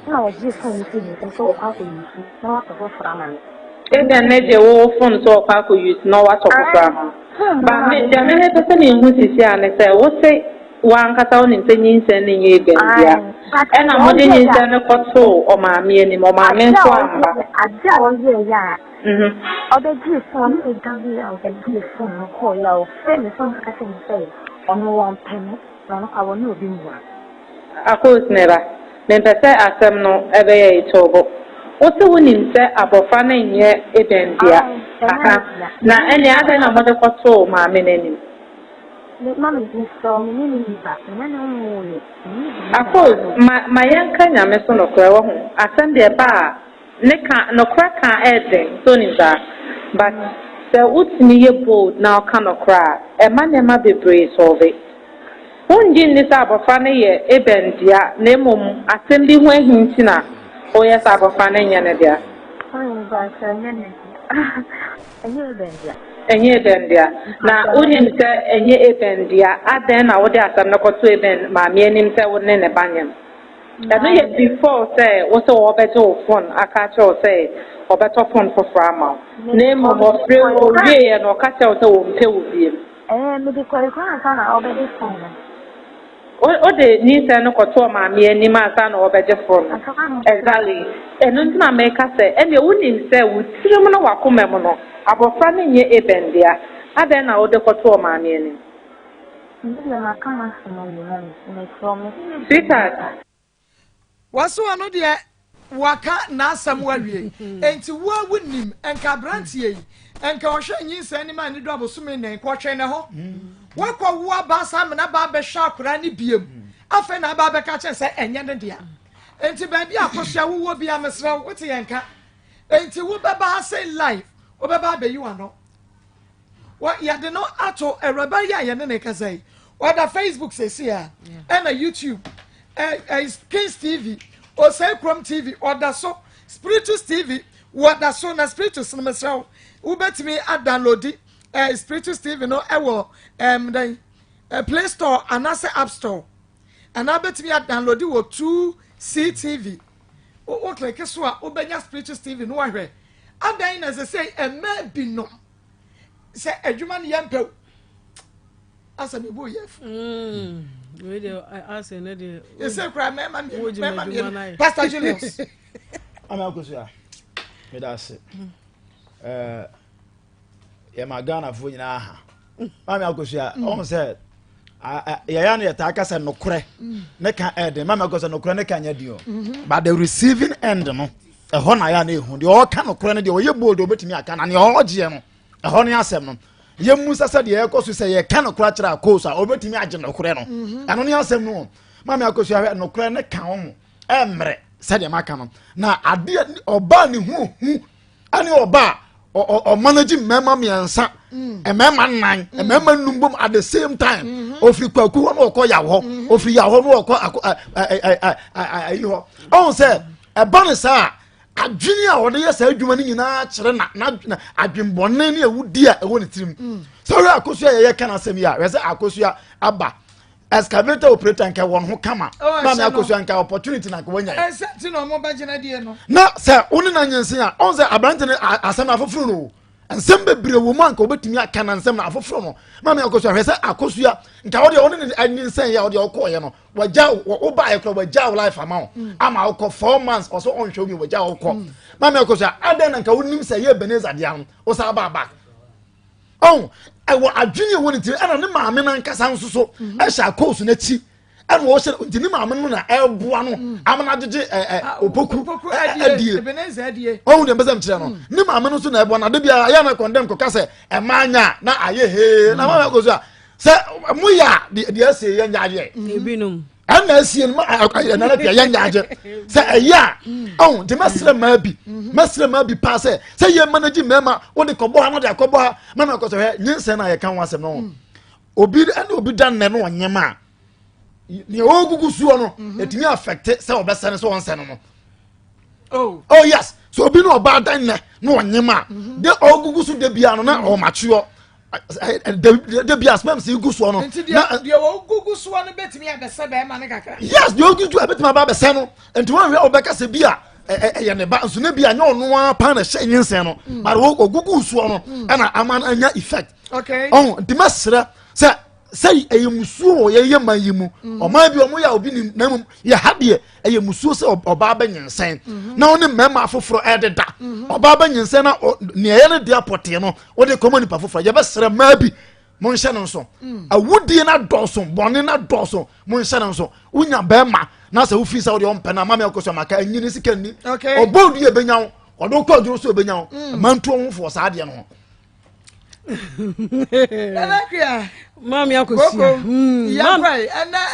S15: No, just so you see, and so how do you see? Not to go for a man.
S16: If the next war phone so far could use no what of grammar. But the minute person in who is here and say, what say one cat on in sending you again. And I'm not in the control or my meaning or my men.
S15: I tell you, yeah. Or the gift from a W of the gift from a call low, send some I can say, on one penny, none of our new being one.
S16: Of course, never. Men per se as some no ever a tobo. What's the winning set about fanning ye a bendia? Now, any other number the control, my meaning.
S15: Mammy is so many back, and
S16: of course, my young Kanya Messon of Crow, I send their bar, no crack adding, so is that. But the woods me a boat now cannot cry, a man never be brave of it. One gin is about fanny a bendia, name assembly when hintina, or yes, about fanny yanadia. Enye bendia na unim se enye ebendia aden na wode asam na koto eben ma me anim se wone ne banyam eno ye before say wo so obeto phone aka cho say obeto phone for frama na mo mo free o wie ye no ka che say wo mpe wo biem
S15: me de kwai kwa asa na obedi phone
S16: o de ni se no koto ma me anim asa na obeje phone exactly eno ntina make say ene unim se wo tirim no wakoma mo no abofra ne nye ebendia aden na ode koto ma me ani
S15: ndile makama sino yimani nimesoma
S5: sweetheart waso ano de waka na asam wawie enti wo wonim enka brantie enka ohwe nyinsa ni ma ni do abosome nen ko hwe ne ho wakwa wo aba sam na ba be hwa akora ni biem afa na ba be ka che se enye ne dia enti ba bi akosua wo bi amesra wo te yenka enti wo be ba say live wo be ba be you ano what ya de no ato ereba ya ye ne ka say what the Facebook say here and a YouTube Kings TV or say Chrome TV or the so Spiritus TV what the so na Spiritus cinema show who bet me I download it Spiritus TV no ewo then Play Store and I say App Store and I bet me I download it with 2CTV o click so a obenya Spiritus TV no ahwe adan as I say e ma bi no say adwuma ne yampe asa me bo yef
S7: we dey asa na dey
S5: you say cry me Pastor Julius
S6: ama akosia me da se ya magana fo nyina ha mama akosia on say ya na ta aka say nokore ne kan ede mama akosia nokore ne kan nya dio but the receiving end no e ho na ya na ehu de o ka nokore ne de o ye bold obetimi aka na ne o je no e ho ne asem no ye musa sa de ye koso se ye ka nokora kira akoso obetimi age nokore no ano ne asem no mama akosia nokore ne kan wo emre se de maka no na ade oba ne hu ani oba o manage mema miensa mema nan mema numbum at the same time ofri kwaku ho no okoya ho ofri ya ho no okọ ayo on say e ban sa adwini a wode yesa adwuma ni nyina kire na adwembonne ne awudi a ewo ne tirim so we akoso ye kana asem ya we say akoso aba excavator operator nka won ho kama na me akoso nka opportunity na ko wanya
S5: ti no mo ba gina die no
S6: na say oni na nyense a on say abrante ne asem afoforo no nsem bebre wo man ka obetumi aka na nsem na afoforo no na me akoso hwe say akoso nka wode oni ne nsen ya wode okoye no waja wo ba e kro waja life amount ama okọ 4 months or so on show me waja okọ na me akoso adan na nka wonim say ye beneza dia no o sa ba oh ewo adwini woni ti ana ne maame na nkasa nso so e sha course na chi ana wo sha ntini maame no na eboa no amana gege opoku adie
S5: beneza adie
S6: oh de mbezam kire no ne maame no so na eboa na de bia ya na condemn ko kase e manya na aye he na mama ko so se muya de ase ye nyaje
S7: ebinum
S6: ana asie no na na pia ye nyaje se eya oh de masre ma bi pass se ye manage mema wo de kobo ha no de kobo ha mama ko so he nyinse na ye kan wasem no obi dan ne no onyema ni ogugu suo no etimi affect se obesane so wonse no oh yes so obi no oba dan ne no onyema de ogugu su de bia no na o machuo de bia spam se gugu suo no
S5: na de ogugu suo no betimi abese be ma ne kakra
S6: yes de ogugu betimi aba abese no enti won hwe obeka se bia ye ne ba nso ne bia nya ono a pa na hye nyinsen no but ogugu suo no ana aman anya effect
S5: okay
S6: de masra say eyemusuo ye mayimu o ma bi o mo ya obi ni namum ye hade eyemusuo se oba ba nyinsen na oni mema afoforo ededa oba ba nyinsen na ne ye ne dia pote no o de komoni pa foforo ye be sere ma bi mo nhye no so awudi na doso bone na doso mo nhye no so unya be ma na se ofi sa o de on pe na ma me akoso maka anyini sika ni obodu ye benyawo odo ko duro so benyawo mantu on fo sa de no
S7: Mami akosia
S5: ya pray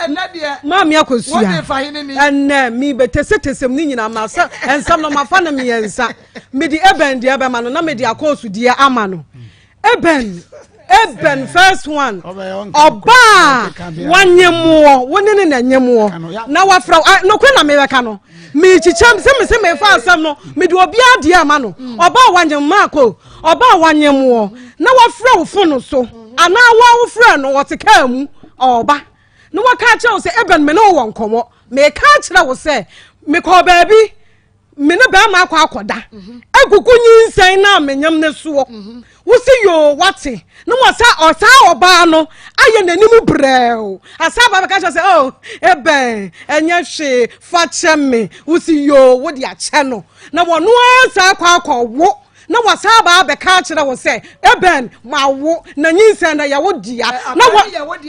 S5: ena dia
S7: mami akosia
S5: what if ahine ni
S7: ena mi betesem ni nyina ma sa ensam no mafa na mi yensa me di eben dia be ma no na me di akosu dia ama no eben first one oba wanyemo woni na nyemo na wafra no kwe na me weka no mi chicham se me fa asam no me di obi ade ama no oba wanyemo ako oba wanyemo na wafra wo funu so ana wa wo fra no wote ka mu oba no waka che wo se eben me no wo nkomo me ka kire wo se me ko baabi me ne ba ma akoda agugu nyinsen na menyam ne so wo se yo wate no wasa osa oba no aye nanim brɛw asa ba ka che se oh eben enya hwe fa che me wo se yo wo de ache no na wo no asa akwa wo na wasaba be ka kire wo se eben mawo na nyinsa na ya wo dia na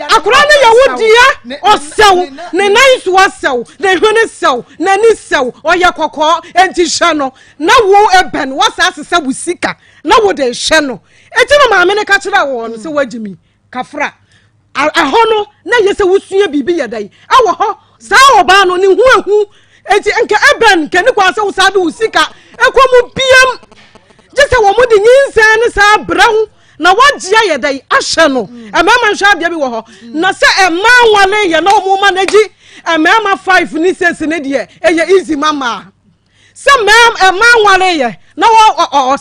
S7: akora na ya wo dia osew ne nan so asew ne hwene sew na ni sew oye kokko enti hwe no na wo eben wasa asesa busika na wo de hwe no eti no maame ne ka kire wo no se wagimi kafra ahono na yese wusua bibi yedai awo ho sa oba no ni hu eti enke eben ke ni kwa se usade usika ekomu biam jese wo mu de nyinsa ne sa brahu na wagea yedai ahye no emama nhwa bia bi wo ho na se ema wale ye na omu managi emama 5 ni sense ne de eye easy mama se ema wale ye na wo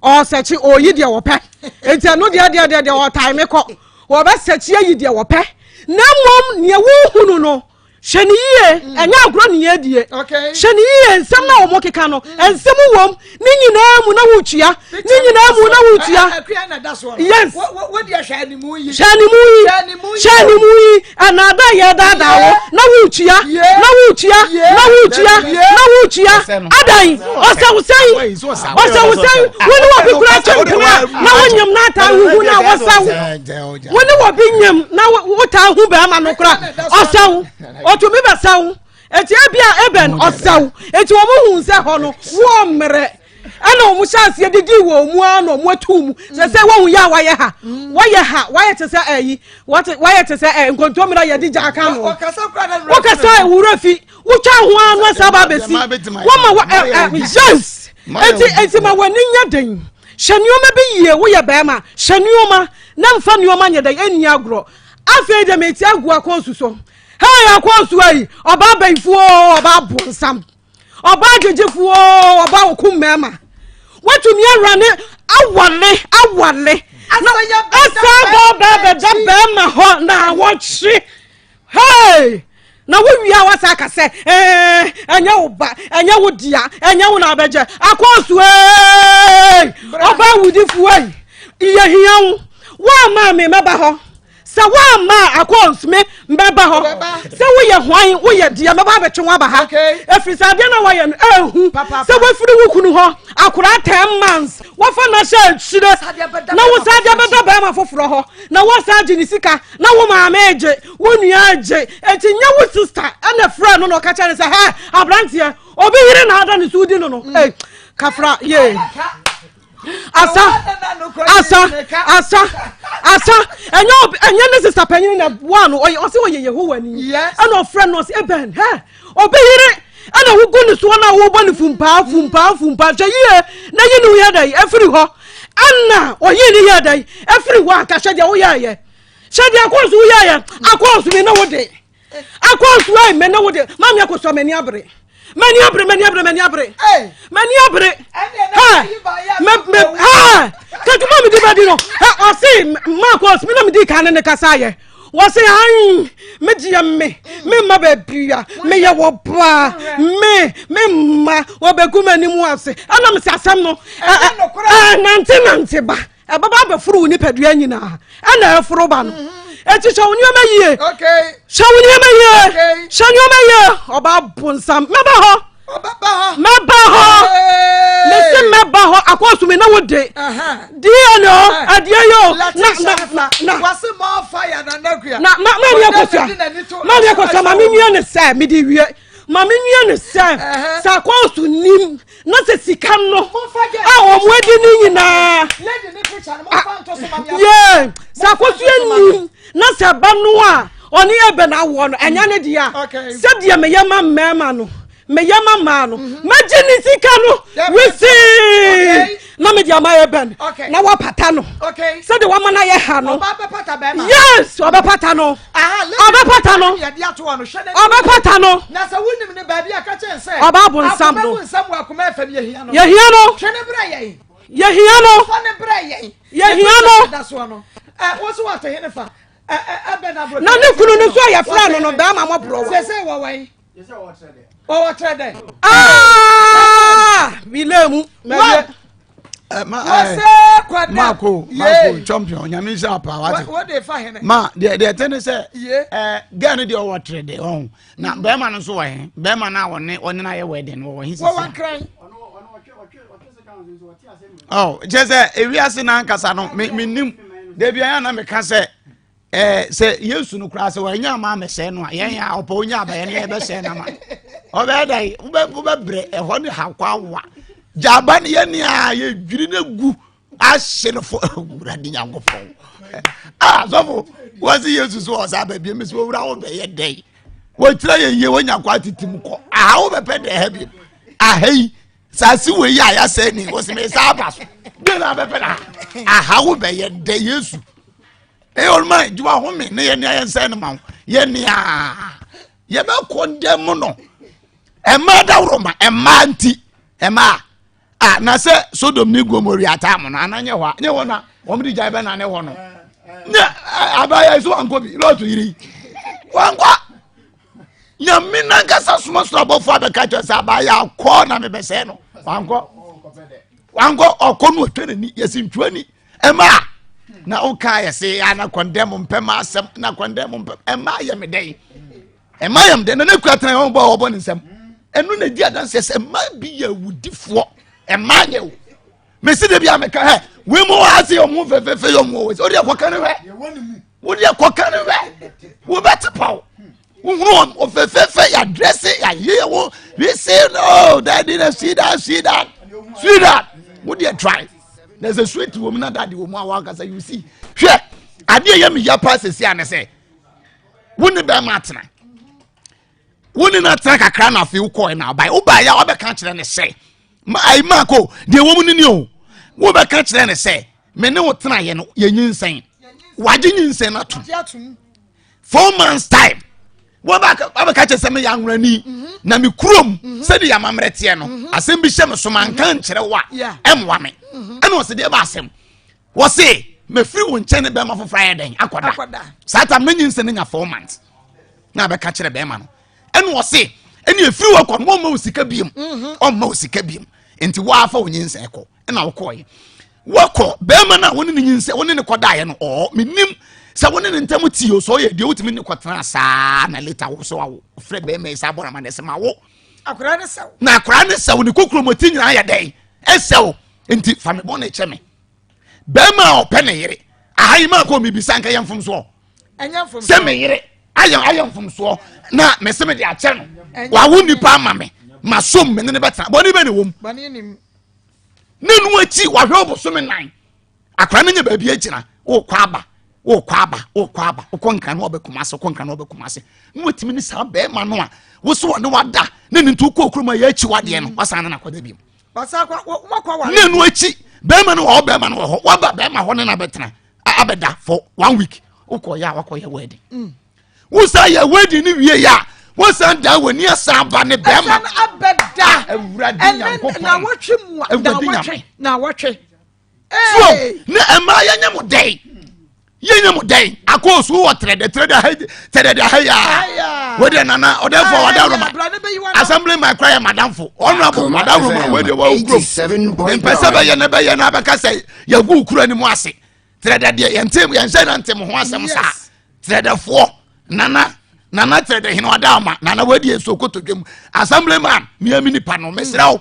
S7: osechi oyi de wo pe enti no de wo time ko wo be sechi ayi de wo pe na mom ne wo hunu no hwene yie enya agro ne yedie hwene yie nsem na wo mokeka no ensem wom ni nyina mu na wutua ni nyina mu na wutua yes
S5: wo de hwene mu yi anada ye dada wo
S7: na wutua adan osawusai woni wo bi kura chemkena na wonyam na ta hu na wosaw woni wo bi nyam na wo ta hu ba ma no kura osaw otumi basaw eti ebia eben osaw eti wo hu nse ho no wo mmere ana wo chance yedidi wo mu ano mo atum se wo hu ya waye ha tese ayi waye tese nkontomira yedija aka no wo kasa wurafi wo twa ho anu asaba besi wo ma yes eti ma wani nya den hwanioma bi ye wo ye bema hwanioma na mfa nioma nya den eni agro afi de meti agu akonsuso hey akonsu ayi oba banfuo oba bonsam oba gegefuo oba okumema watumi awrane awale asaba baba da bema ho na wochi hey na wo wi awasa ka se enya wo ba enya wo dia enya wo na beje akonsu oba wudifu ayi iye hiyan wa ma me meba ho sa wa ma akons me mbeba ho se wo ye hwan wo ye dia meba betwe wa ba ha efisa dia na wo ye ehu se wo firi wo kunu ho akura 10 months wo fa na sha chire na wo sa dia beda ba ma foforo ho na wo sa ji ni sika na wo ma ameje wo nua age eti nya wo sister ana fra no no ka kire se ha abrantie obi yire na ada ni sudi no no kafra ye asa enya ne sister panyin na one o se oye Yehowa ni ana ofre no se eben he obeyire ana wo gunu so na wo boni fumpa ye na ye ni ye dai afiri ho ana oye ni ye dai afiri ho aka hwede wo ye hwede akonsu wo ye akonsu me na wo de akonsu ai me na wo de mami akoso mani abre mani abre ha katuma mi di badi no o se Marcos mi na mi di kan ne kasa ye wo se an me dia me ma ba bia me ye wo ba me ma wo be kuma ni mu ase ana me sasam no nante ba baba ba furu ni padua nyina ana afuru ba no eti so woni amaye okay so woni amaye okay so woni amaye oba bonsam meba ho meba ho akosu me na wode dia no adie yo na
S5: wase mo fire na nakua
S7: na ma me kosa ma me nua ne se me di wie ma me nua ne se sa akosu nim na se sika no a o mo edi ni nyina
S5: lady ni picture no mo fa nto so ma me
S7: yeah sa akosu nim na se ba no a oni ebe na wo no enya ne dia se dia me yama mema no me yama ma no magini sika no we see na me dia ma eben na wa pata no se de wa ma na ye ha no yes oba pata no oba pata no oba pata no
S5: na se wunim ne ba bia ka chen se
S7: oba bo nsam no
S5: nsam wa kuma afa ye hia no
S7: hwene
S5: bra ye
S7: hia no
S5: fa ne bra ye
S7: hia no
S5: da so no wo so wa to hene fa
S7: na ne kunu no so ya fra no ba ma mo bro
S5: wa se wo wan se wo trade o trade
S7: bilemu
S9: Marco champion nyame sha pa
S5: what dey fa hene
S9: ma de ten say girl no dey o trade on na be ma no so wa he be ma na woni na ye wedding wo hisi
S5: wo wan kran
S17: oh just ewiase na nkasa no menim da bia na meka se se Yesu no kura se wanya ma mese no yen ya opa onya abaye ne be se na ma obedai ube bre ho ne hakwa wa jaba ne ye ne a ye dwiri na gu ahye no fo urade nyankofo so was Yesu so osa ba bia mesi wura wo be ye dai wo tira ye wonya kwa titim ko wo be pe de ha bi ahei sasi we ya ya se ni wo se me sa ba so de na be pe na wo be ye de Yesu all my do a home ne ye ne ayensa ne ma ye ne ye be condemn no e ma da roma e ma nti e ma na se Sodom ni Gomorrah atam no ananye ho nye ho na o mi di jai be na ne ho no ne abaya so anko bi lo to yiri wankwa nyame na gasa suma so abofo abeka cho sa abaya ko na me be se no wankwa okonu otwenani yesintwani e ma na oka yese ana condemn mpema asem na condemn mpem ema ye medai ema yam de na kuatran ho bo obo nsem enu na di adanse se ema bi ya wudifo ema ye wo mesi de bia meka he we mo ase yo mo fefefe yo mo we odi akokan we odi akokan we wo betipaw wo o fefefe ya dress ya ye wo we say no that didn't see that wo dey try. There's a sweet woman that the woman walk say you see. Hwe ade ye me ya pass esi ane say. Woni be matena. Woni na tena kakra na fe ukọ na bai. Uba ya obeka kire ne say. Ai mako de woman ni o. Wo be ka kire ne say. Me ne wo tena ye no ye nyinsen. Waje nyinsen na to. 4 months time. Wo ba ka kire say me ya nwrani. Na me kurom se de ya mamrete no. Asem bi hye me so man kan kire wa. Emwa me. And was the basem was say me free won chene be ma for Friday akoda sata menyin sene nya 4 months na be ka kire be ma no and was say eni free wo kon mo ma usika biem o ma usika biem enti wa fa wonyin sen ko na wo koye wo ko be ma na woni nyin sen woni ne koda ye no o menim se woni ne ntam ti o so ye de wotimi ne kotena sa na later wo so wo free be ma isa bora ma ne se ma wo akora ne sawo ne kokromoti nyina ya den esewo enti fami bon echeme be ma open yire ahayi ma ko mi bisanka yemfum so enyamfum se me yire ayamfum so na me se me de ache no wa woni pa ma me masom me ne beta boni be ne wom bani nim nenu achi wa hwe oboso me nan akra na nya ba bi agina wo kwa aba ukonka no obekumase no watimi ni sa be ma no a wo so ne wada na ntu ko okroma ya achi wade no wasana na kwada bi basa kwa wa nenu achi be ma no ho waba be ma ho ne na betena abeda for 1 week ukoya wakoya wedding wo sa ya wedding ni wie ya wo san da wani asaba ne be ma abeda awurade nyankopon na watwe mu na watwe so na ema ya nyamo dai yenya mudai akosu wo trade haya wede nana odefo wada roma assembly my cry madamfo honorable madam roma wede wa ugro mpese be ye na beka say ya gu ukura ni mu ase trade de yentem yense na ntem ho asem sa trade fo nana trade hino wada ma nana wede sokoto dwem assembly man miami ni pa no mesrawo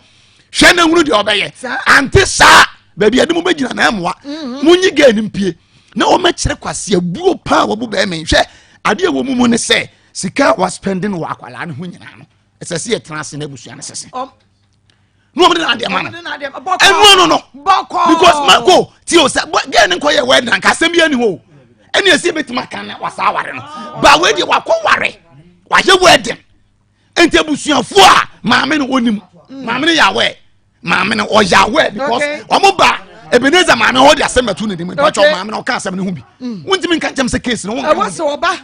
S17: hwe na nwuru de obeye anti sa baby adum be gina na emwa munyi ga nimpie na o mekire kwase abuo pa wo bu be me hwe ade wo mumu ne se sika was spending wa akwala ne ho nyina no esese ye transe na busua ne sese no mo de na ade ma no because mako ti o se ga ne nko ye we na ka sem ye ni ho eni esi betima kan na wasa aware no ba we de wakọ ware wa ye wedding enti abusuafo a maame no onim maame no ya we maame no o ya we because omo ba Ebenezer maame ho de asematu ne dim pacho maame no ka asem ne hu bi wuntimi nka ntem se case no won
S5: wase oba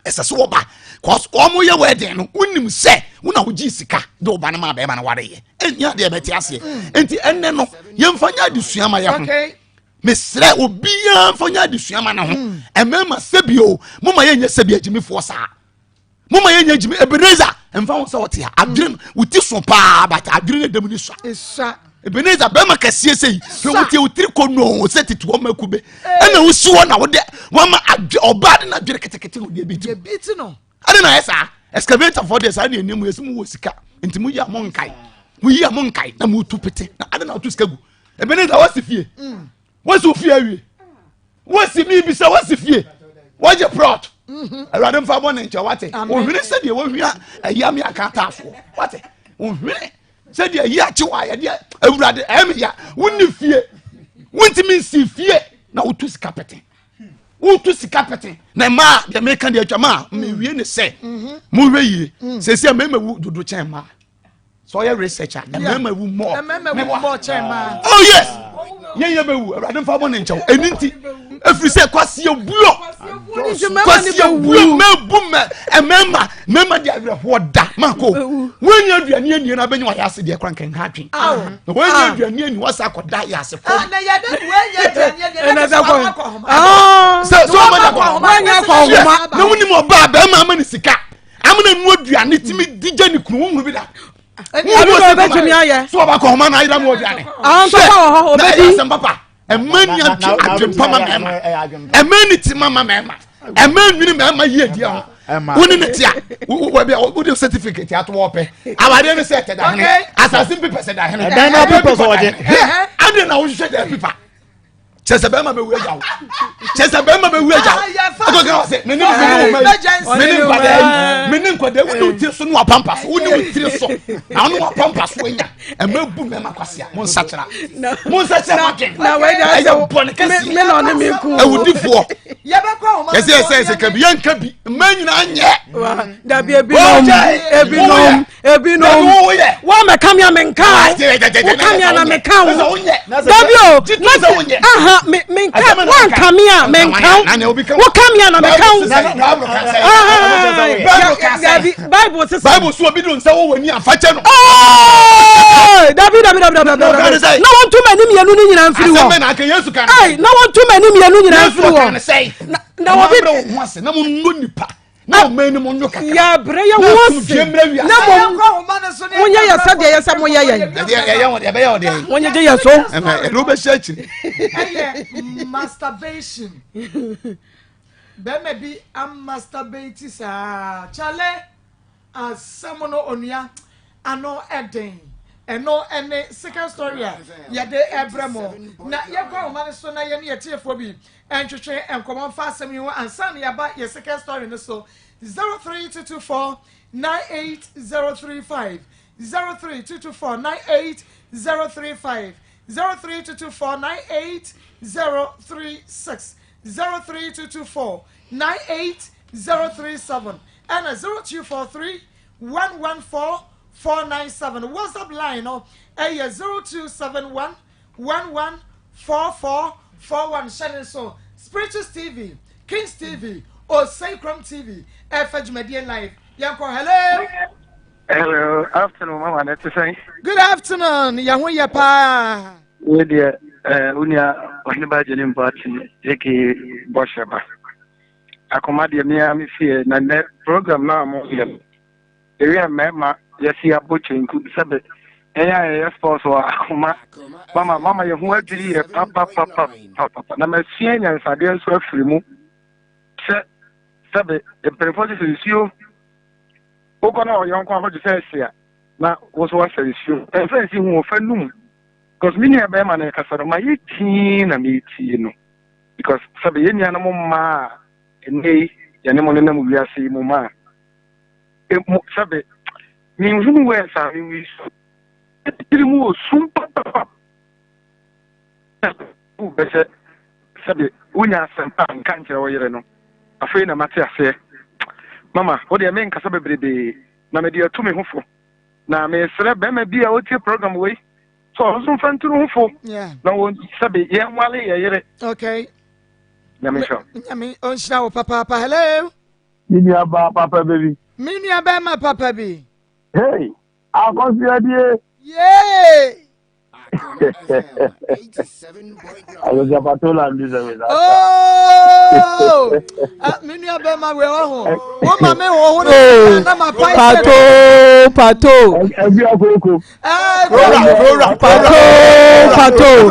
S17: esase oba cause omo ye wedding no unim se una ho gi sika de oba na ma be ma na ware ye enya de beti ase enti enne no ye mfanya adesua ma ye ho mesre obi ya mfanya adesua ma na ho emema sebio moma ye nya sebia gimifo sa moma ye nya gimi Ebenezer emfa ho se wote ha adwene wuti so pa but adwene dem ni so
S5: esa
S17: Ebenezer bema kasie sei hwe wotiri kono setiti wo makube ena wusi wo na wo de wo ma obade na dwere ketekete wo de biti
S5: no
S17: ade na esa excavator for this ade enimu yesimu wo sika entimu ya monkai yi am nkai na mu tu pete na ade na tu skagu e be ne da wasifie wasifie awie wasimi bi sa wasifie waje prot awurade mfa bɔ ne nkyɛ wate ohwene sɛ deɛ wɔhwia ayam ya katafo wate ohwene sɛ deɛ yi akye wa yɛ deɛ awurade ɛm ya wonni fie wontimi si fie na wotu sika pete na ma deɛ meka deɛ atwa ma mewie ne sɛ mohwɛ yie sɛsi a mɛma wu dodo kyɛn ma so ɔyɛ researcher na mɛma wu more
S5: kyɛn ma
S17: oh yes yɛnyɛ bɛwu awurade mfa bɔ ne nkyɛ ɛni nti ɛfiri sɛ kwaseɛ buo mɛbu mɛma de awerɛhoɔ da mako woanya aduane ani na bɛnya wayɛ ase deɛ kora nkɛnka adwen na woanya aduane ani wasa akɔda yɛ ase fɔ na wonim ɔbaa bɛma ama ne sika amena nu aduane timi digya ne kunu wohunu bi da so ɔbakɔ homa na ayera mu aduane ɛsɛm papa ɛmani adwempa ma mɛma ɛmani ti mama mɛma ɛmani nwini mɛma yie deɛ ho wone ne tia wode certificate ato wɔpɛ awadeɛ no sɛ tɛda hene asase mpepɛ sɛ da hene ade na wohwehwɛ da pipa kyɛsɛ bɛma bɛwu agya wo akɔka wɔ sɛ mene nkwadaa wone wo tiri so ne wapampa so wone wo tiri so na wone wapampa so anya ɛma bu mɛma kwasea monsakyera maken ɛyɛ bɔne kɛseɛ awudifoɔ yɛsɛ ka bi yɛnka bi ma nyina nyɛ ebinom wɔmɛka mea menka wokamea na meka wo dabio menka wankamea menka wokamea na meka wo bible so obi do nsa wo wani afakyɛ no dabi na wonto mani mienu ni nyina mfiri wo na wonto mani mienu nyina mfiri wo na obi na mo no nipa na mani mo nyo kaka ya bre ya wose na mo wonya ya sade ya sa mo ya ya be ya ode wonya je ya so elo be sha chi
S5: masturbation be me bi am masturbate sa chale asamono onua ano eden eno ene second story ya de ebremo na ye kwa homa so na ye ne yetiefo bi entwetwe enkomon fa asem yi ansa na ya ba ye second story ne so 03224 98035 03224 98035 03224 98036 03224 98037 and 0243 114 497 WhatsApp line no 0271 114441 channel so Spirituals TV, Kings TV or Sacrum TV FH Media Live. Yanko, hello.
S18: Afternoon, Mama. That's to say.
S5: Good afternoon. Yahu Yapa.
S18: We dear Unia Onibajan party, Eki Boshaba. Akoma de Miami fear na net program now mo yem. Area mema yesi aboche nku sabe. Eya sports wa akoma. Mama ye hu adiri ye papa. Na mesia nya nsade nso afiri mu. Sabe e prefosi sio. Okona o yon kwa ho jese sia. Na wo so wa sio. E fancy hu o fanum. Because mini e be ma na kasaro ma yiti na mi ti no. Because sabe ye nia na mo ma ene ya ne mo na mu wiase mu ma. E mo sabe mi hunu we sa mi wi mu sumpa u bese sabe unya sempa nka nkyere wo yere no afei na mate ase mama wo de me nka sabe brede na me de atu me hofo na me sere be ma bia o tie program we so so fanturu hofo na wo sabe ye nwale ye yere
S5: okay
S18: na me sho
S5: nyame on shira wo papa hello
S18: mini aba papa baby
S5: mini aba ma papa bi
S18: hey akonsiadie
S5: yeah
S18: I was about to land this away.
S5: Oh, many of them are well. What my man won't na my pato.
S18: Every Akoko.
S5: Pato.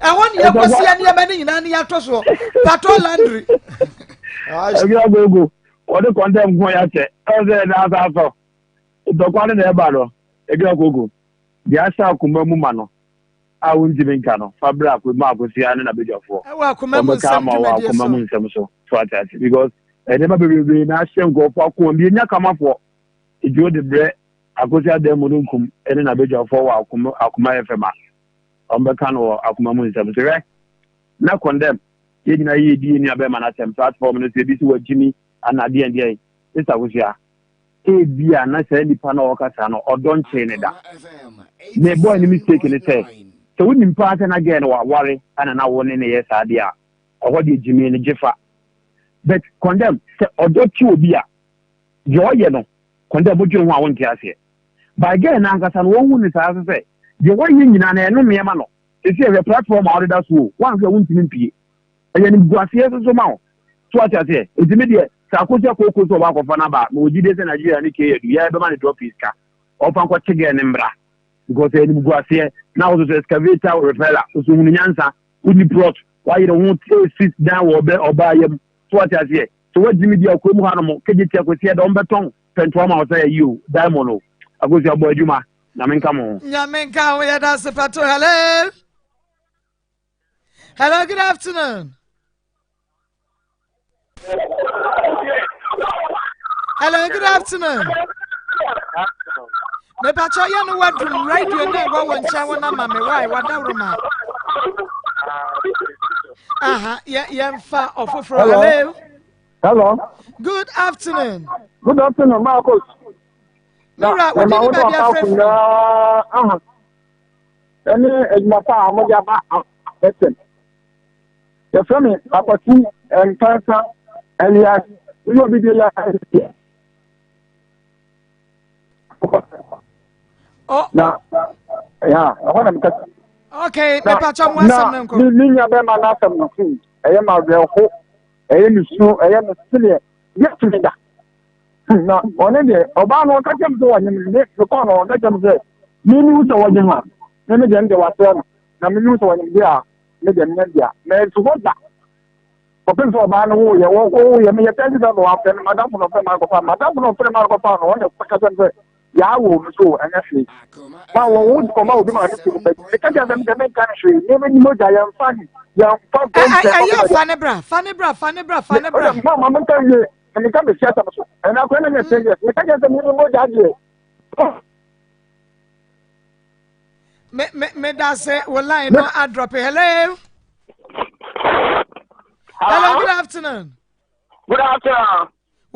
S5: I want you to see any man in any actors. Pato Landry.
S18: Every Akoko.
S19: ɔde kɔntɛm nko ya kyɛ ɛsɛ n'asa sɔ ntɔkwa ne na ɛba no edua koko deɛ ahyɛ akoma mu ma no a wontumi nka no fa bere akoma akosia ne na bedwafoɔ
S5: akoma mu nsɛm
S19: dwumadie akoma mu nsɛm so atase because ɛnɛma bebree na ahyɛ nkɔɔfo akoma bi enya kamafoɔ edu ode brɛ akosia dan mu no nkum ɛne na bedwafoɔ wɔ akoma fm a ɔmbɛka no wɔ akoma mu nsɛm so hwɛ na condemn yɛ nyina yɛ di ni abɛma na tem platform no sɛ bi si wɔ gyimi ana deɛ deɛ isa akosia ebia na sɛ nipa na ɔkasa no ɔdɔ nkyɛn ne da na boy ni mistake ne sɛ sɛ wonim paa sɛ na gɛ no waware ana na wo ne ne yɛ saa deɛ a ɔhɔ deɛ gyimi ne gyefa but condemn sɛ ɔdɔ ti obi a deɛ ɔyɛ no condemn modwe ho a wonte aseɛ ba gɛ na ankasa no wɔhu ne saa sɛ deɛ wɔyɛ nyina na ɛno mmeɛma no ɛsi ɛhwɛ platform a ɔdeda so o woanhwɛ wontumi mpie ɛyɛ ne buaseɛ soso ma wo so ate aseɛ ɛtumi deɛ sɛ akosia kooko sɛ ɔbaakɔfa no aba na ɔgyi de sɛ nigeria ne kɛ yɛdu yɛ bɛma ne drop iska ɔfa nkɔkye gɛ ne mmra because ɛyɛ ne buaseɛ na wo so sɛ excavator repair so hunu nyansa woni plot wayere ho sit down wɔ ɔbaa yam so ate aseɛ sɛ woagyimi di akɔ mu ha no mo kɛgye ti akɔsiɛ dɛ ɔmbɛtɔn pɛntoa ma wo sɛ ɛyi o diamond o akosia bɔ adwuma nyame nka mo
S5: nyame nka wo yɛda se pato hello good afternoon hello good afternoon me pacho ya no wadrum radio na wa woncha wona ma me why wadawroma aha yemfa ofoforo
S19: hello
S5: good afternoon
S19: Marcus
S5: Nura what did you be afraid
S19: aha any ejmata amoja ba listen the family apati and cancer Elias you will be there
S5: oh
S19: na yeah I want to
S5: okay me pacho mo asem nko
S19: ni nya be ma na asem no eye ma be ho eye ni su eye no sile yes me da na one de oba no ka kem so wanyem ne ko no ka kem se ni ni uso wanyem ha ne me de wato na me ni uso wanyem dia me de ne dia me su hoda open so ba no ye wo ye me ye tell that no after madam no fe ma ko fa madam no fe ma ko fa no one ka kem se ya wo no so anafi ma wo wo ko ma obi ma ni so be ka kem se me kan hwe ne me ni mo ja ya mfa ni ya mfa ko
S5: ayo fane bra
S19: ma ma kan ye and come to shut up. And I'm going to say yes. We can't get the more daddy.
S5: Me that say, well, I know I drop it. Hello. Hello, good afternoon.
S19: Good afternoon.